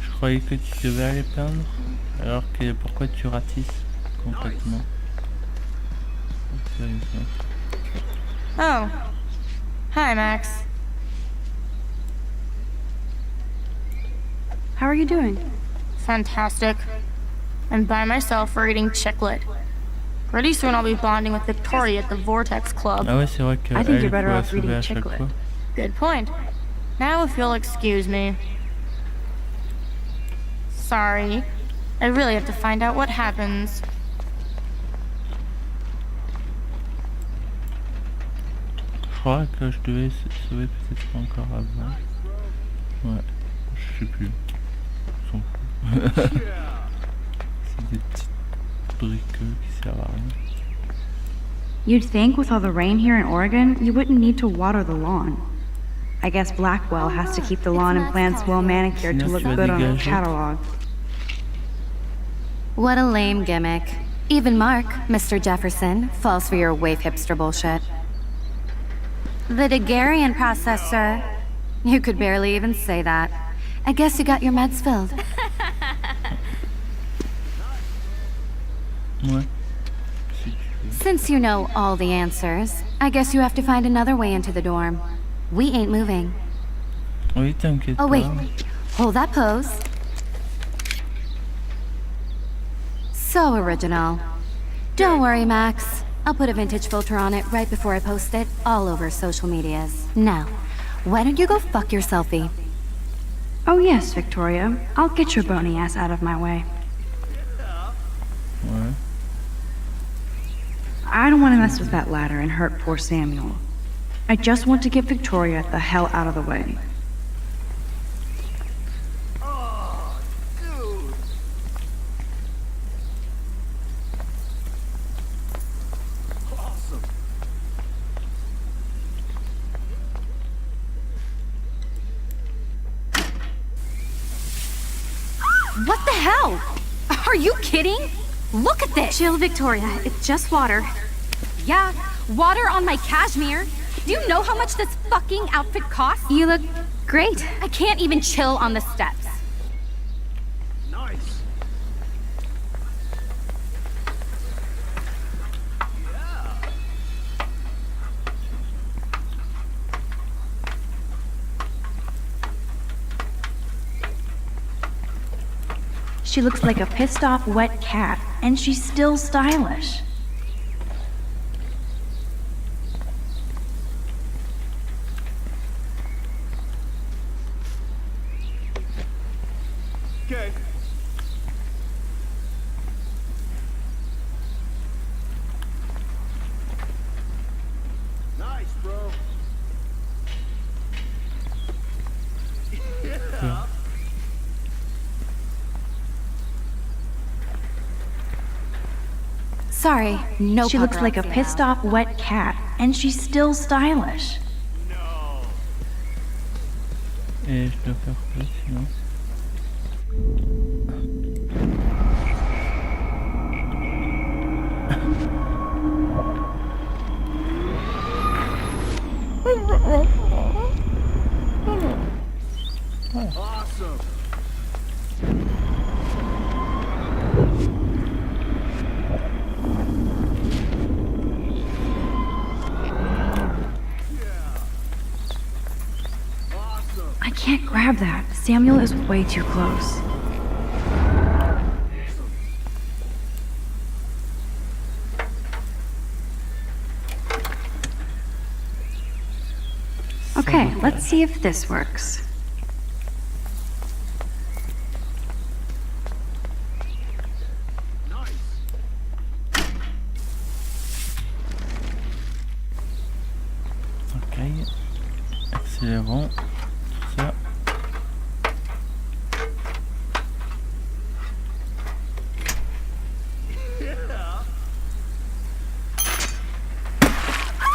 Je croyais que tu devais aller peindre, alors que pourquoi tu ratisses complètement? Oh. Hi, Max. How are you doing? Fantastic. I'm by myself reading Chicklet. Pretty soon I'll be bonding with Victoria at the Vortex Club. Ah ouais, c'est vrai que I think you're better off reading Chicklet. Good point. Now if you'll excuse me. Sorry. I really have to find out what happens. Je crois que je devais sauver peut-être encore avant. Ouais, je sais plus. On s'en fout. C'est des petites briques qui servent à rien. You'd think with all the rain here in Oregon, you wouldn't need to water the lawn. I guess Blackwell has to keep the lawn and plants well manicured to look good on a catalog. What a lame gimmick. Even Mark, Mr. Jefferson, falls for your wave hipster bullshit. The Daguerrean process, sir. You could barely even say that. I guess you got your meds filled. Ouais. Since you know all the answers, I guess you have to find another way into the dorm. We ain't moving. Oui, t'inquiète pas. Oh wait, hold that pose. So original. Don't worry, Max. I'll put a vintage filter on it right before I post it all over social medias. Now, why don't you go fuck your selfie? Oh yes, Victoria. I'll get your bony ass out of my way. Ouais. I don't want to mess with that ladder and hurt poor Samuel. I just want to get Victoria the hell out of the way. What the hell? Are you kidding? Look at this! Chill, Victoria. It's just water. Yeah, water on my cashmere. Do you know how much this fucking outfit costs? You look great. I can't even chill on the steps. Nice. She looks like a pissed off wet cat, and she's still stylish. Okay. Nice, bro. Yeah. Sorry, no She looks like a paparazzi pissed allowed. off wet cat, and she's still stylish. Et je dois faire quoi sinon? Ouais. I can't grab that. Samuel is way too close. Okay, let's see if this works. Ok, accélérons tout ça.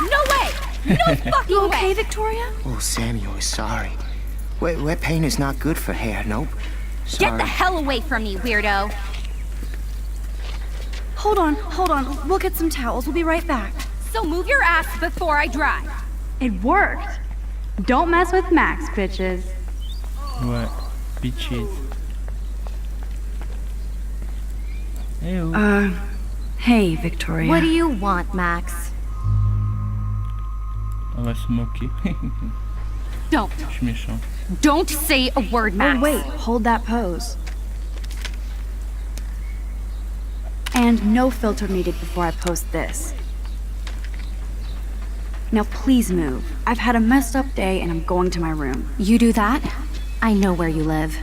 No way! No fucking You okay, way! Victoria? Oh, Samuel is sorry. Wet paint is not good for hair, nope. Sorry. Get the hell away from me, weirdo! Hold on. We'll get some towels. We'll be right back. So move your ass before I drive. It worked. Don't mess with Max, bitches. Ouais, bitches. Hey, oh. Hey, Victoria. What do you want, Max? On va se moquer. Don't. Je suis méchant. Don't say a word, Max. Oh, wait. Hold that pose. And no filter needed before I post this. Now please move. I've had a messed up day and I'm going to my room. You do that? I know where you live.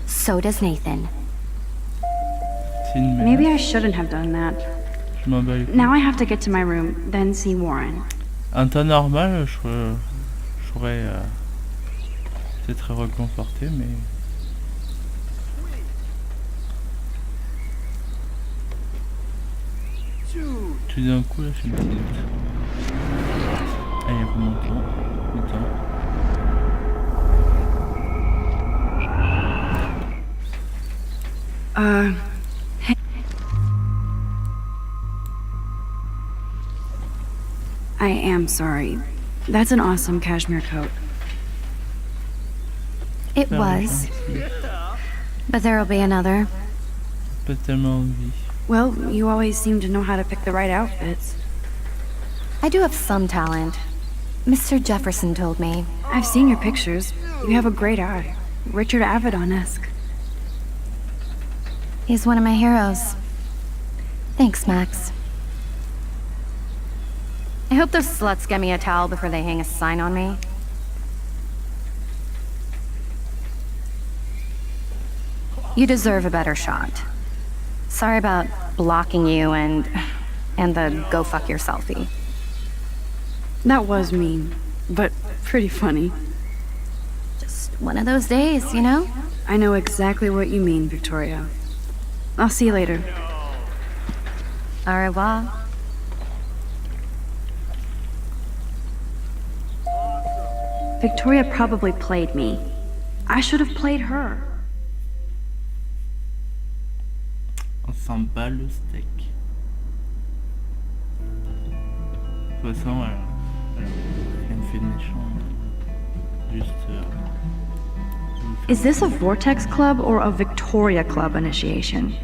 So does Nathan. Maybe I shouldn't have done that. Je m'en bats les couilles. Now I have to get to my room, then see Warren. En temps normal, j'aurais peut-être réconforté, mais... Tout d'un coup, là, je suis une petite doute. Allez, remontons. Attends. Hey. I am sorry. That's an awesome cashmere coat. It was. But there'll be another. Pas tellement envie. Well, you always seem to know how to pick the right outfits. I do have some talent. Mr. Jefferson told me. I've seen your pictures. You have a great eye. Richard Avedon-esque. He's one of my heroes. Thanks, Max. I hope those sluts get me a towel before they hang a sign on me. You deserve a better shot. Sorry about blocking you and the go fuck your selfie. That was mean, but pretty funny. Just one of those days, you know? I know exactly what you mean, Victoria. I'll see you later. Au revoir. Victoria probably played me. I should have played her. On s'en bat le steak. De toute façon, rien ne fait de méchant. Juste... Is this a Vortex Club or a Victoria Club initiation?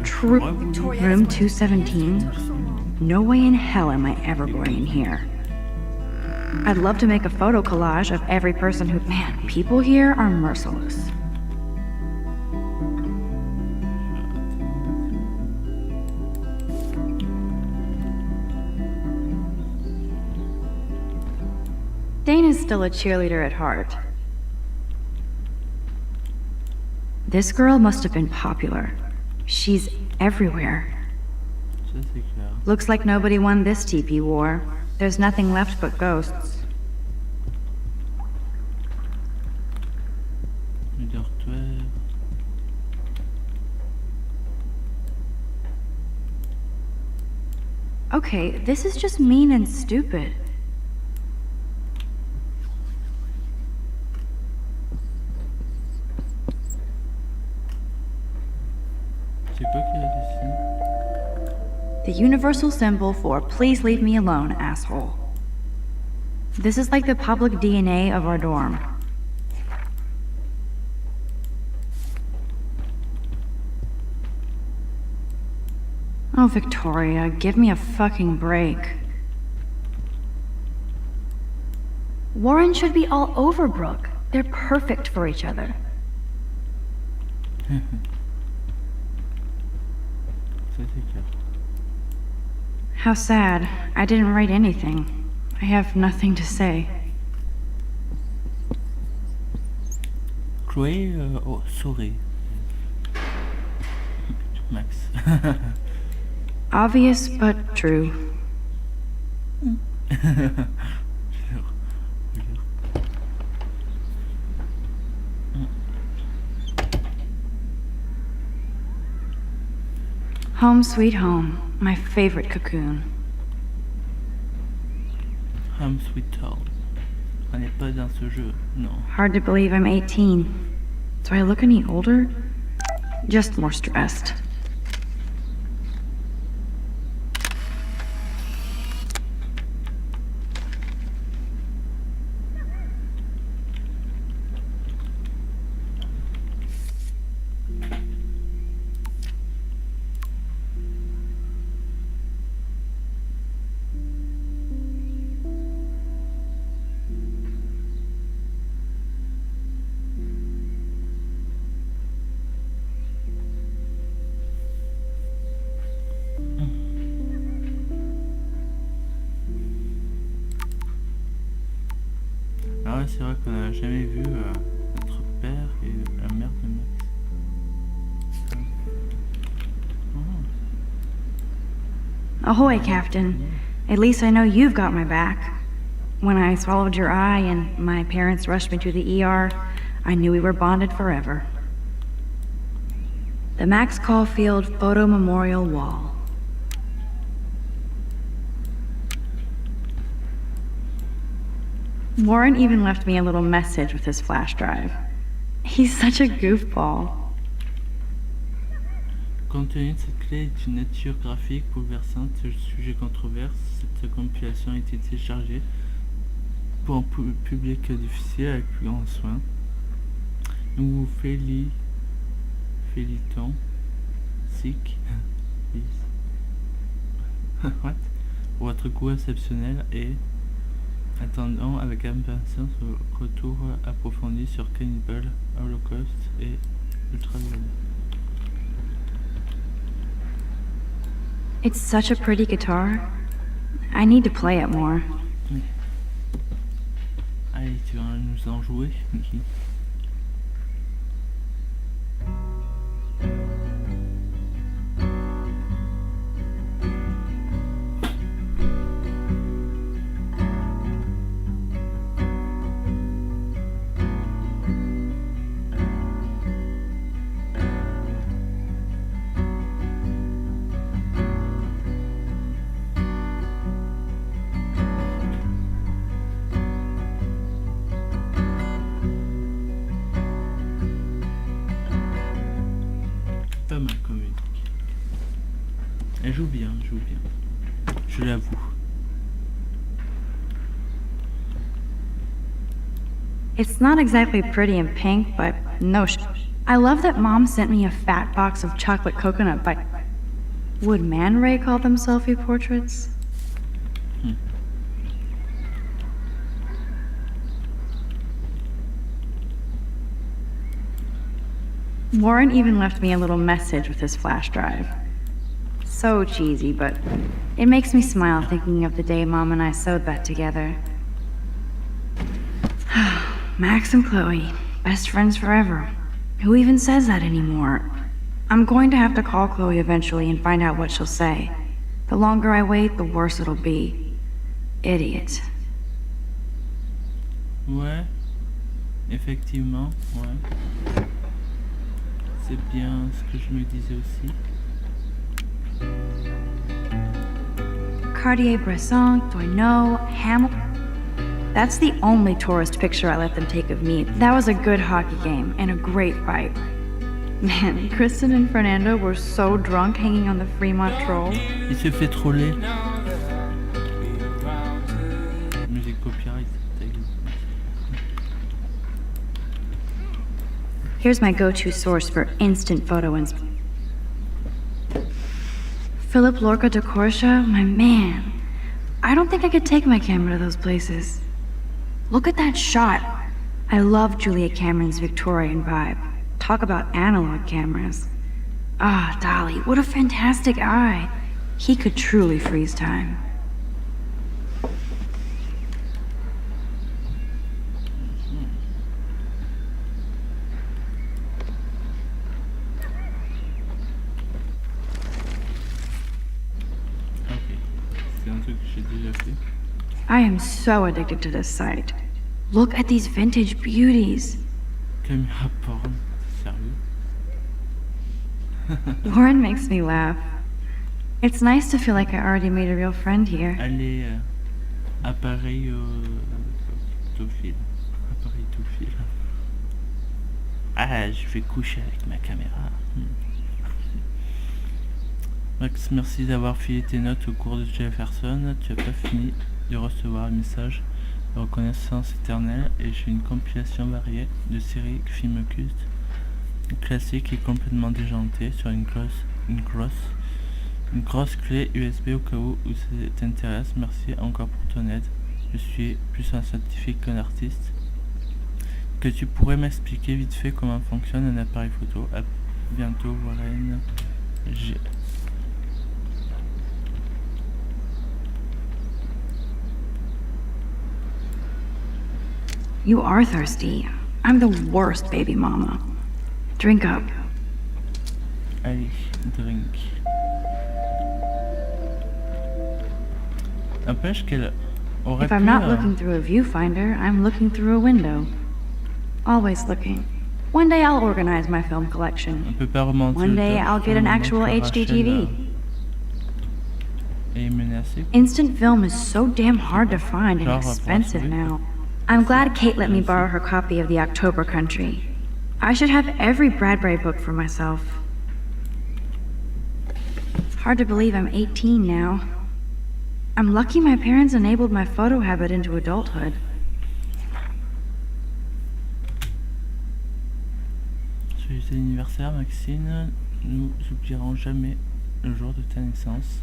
True. Room 217? No way in hell am I ever going in here. I'd love to make a photo collage of every person who... Man, people here are merciless. Dana's still a cheerleader at heart. This girl must have been popular. She's everywhere. Looks like nobody won this TP war. There's nothing left but ghosts. Okay, this is just mean and stupid. The universal symbol for please leave me alone, asshole. This is like the public DNA of our dorm. Oh, Victoria, give me a fucking break. Warren should be all over Brooke. They're perfect for each other. How sad. I didn't write anything. I have nothing to say. Chloé saurait. Max. Obvious but true. Home sweet home, my favorite cocoon. Home sweet home. On n'est pas dans ce jeu, non. Hard to believe I'm 18. Do I look any older? Just more stressed. Ah ouais, c'est vrai qu'on n'a jamais vu notre père et la mère de Max. Ahoy, Captain. At least I know you've got my back. When I swallowed your eye and my parents rushed me to the ER, I knew we were bonded forever. The Max Caufield Photo Memorial Wall. Warren even left me a little message with his flash drive. He's such a goofball. Compte tenu de cette clé est une nature graphique bouleversante sur le sujet controverse, cette compilation a été téléchargée pour un public difficile avec plus grand soin. Nous vous félicitons, What? Pour votre goût exceptionnel et attendons avec impatience le retour approfondi sur Cannibal, Holocaust et Ultraviolet. It's such a pretty guitar. I need to play it more. Allez, tu vas nous en jouer, Mickey. Pas mal comme musique. Elle joue bien, je l'avoue. It's not exactly pretty in pink, but no sh. I love that Mom sent me a fat box of chocolate coconut bite. Would Man Ray call them selfie portraits? Warren even left me a little message with his flash drive. So cheesy, but it makes me smile thinking of the day Mom and I sewed that together. Max and Chloe, best friends forever. Who even says that anymore? I'm going to have to call Chloe eventually and find out what she'll say. The longer I wait, the worse it'll be. Idiot. Ouais, effectivement, ouais. C'est bien ce que je me disais aussi. Cartier-Bresson, Doisneau, Hamilton. That's the only tourist picture I let them take of me. That was a good hockey game and a great fight. Man, Kristen and Fernando were so drunk hanging on the Fremont Troll. Il se fait troller. Musique copyright. Here's my go-to source for instant photo Philip Lorca de Corsia, my man. I don't think I could take my camera to those places. Look at that shot. I love Julia Cameron's Victorian vibe. Talk about analog cameras. Ah, Dolly, what a fantastic eye. He could truly freeze time. I am so addicted to this site. Look at these vintage beauties. Caméra porn, sérieux? Lauren makes me laugh. It's nice to feel like I already made a real friend here. Allez, appareil tout fil. Appareil tout fil. Ah, je vais coucher avec ma caméra. Max, merci d'avoir filé tes notes au cours de Jefferson. Tu as pas fini de recevoir un message de reconnaissance éternelle et j'ai une compilation variée de séries films cultes, classiques et complètement déjantées sur une grosse clé USB au cas où ça t'intéresse. Merci encore pour ton aide. Je suis plus un scientifique qu'un artiste. Que tu pourrais m'expliquer vite fait comment fonctionne un appareil photo? À bientôt, Warren. You are thirsty. I'm the worst baby mama. Drink up. Allez, drink. N'empêche qu'elle aurait If I'm not looking through a viewfinder, I'm looking through a window. Always looking. One day I'll organize my film collection. On peut pas remonter. One day I'll get an actual HD TV. Et menacé. Instant film is so damn hard to find and expensive now. I'm glad Kate let me borrow her copy of The October Country. I should have every Bradbury book for myself. Hard to believe I'm 18 now. I'm lucky my parents enabled my photo habit into adulthood. Joyeux anniversaire, Maxine. Nous oublierons jamais le jour de ta naissance.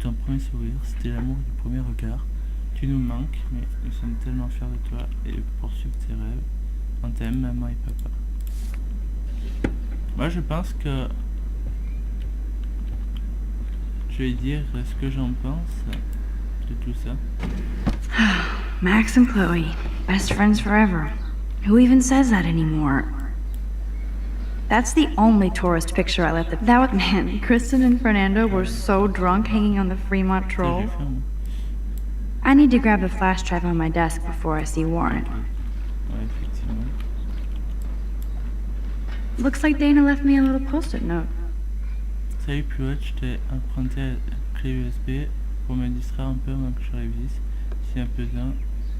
Ton premier sourire, c'était l'amour du premier regard. Tu nous manques, mais nous sommes tellement fiers de toi et de poursuivre tes rêves. On t'aime, maman et papa. Moi, je pense que je vais dire ce que j'en pense de tout ça. Max and Chloé, best friends forever. Who even says that anymore? That's the only tourist picture I let them. That man, Kristen and Fernando were so drunk hanging on the Fremont Troll. I need to grab the flash drive on my desk before I see Warren. Ouais, effectivement. Looks like Dana left me a little post-it note. Salut Chloé, je t'ai emprunté la clé USB pour me distraire un peu avant que je révise. Si un peu d'un,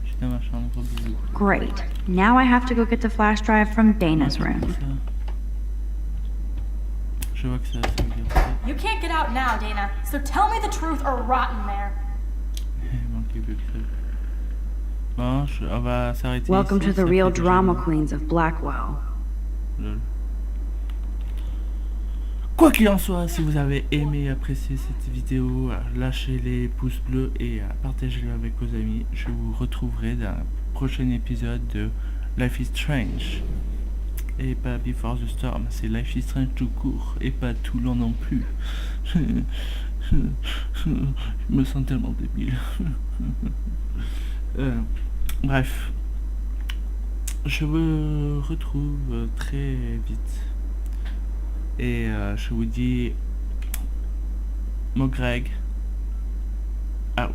je suis dans ma chambre, gros bisous. Great. Now I have to go get the flash drive from Dana's room. Je vois que ça veut dire ça. You can't get out now, Dana, so tell me the truth or rot in there. Bon, on va s'arrêter. Welcome ici, to the ça real fait drama déjà... queens of Blackwell. Lol. Quoi qu'il en soit, si vous avez aimé et apprécié cette vidéo, lâchez les pouces bleus et partagez-le avec vos amis. Je vous retrouverai dans un prochain épisode de Life is Strange. Et pas Before the Storm, c'est Life is Strange tout court, et pas tout long non plus. Je me sens tellement débile. Bref. Je vous retrouve très vite. Et je vous dis... Mogreg. Out.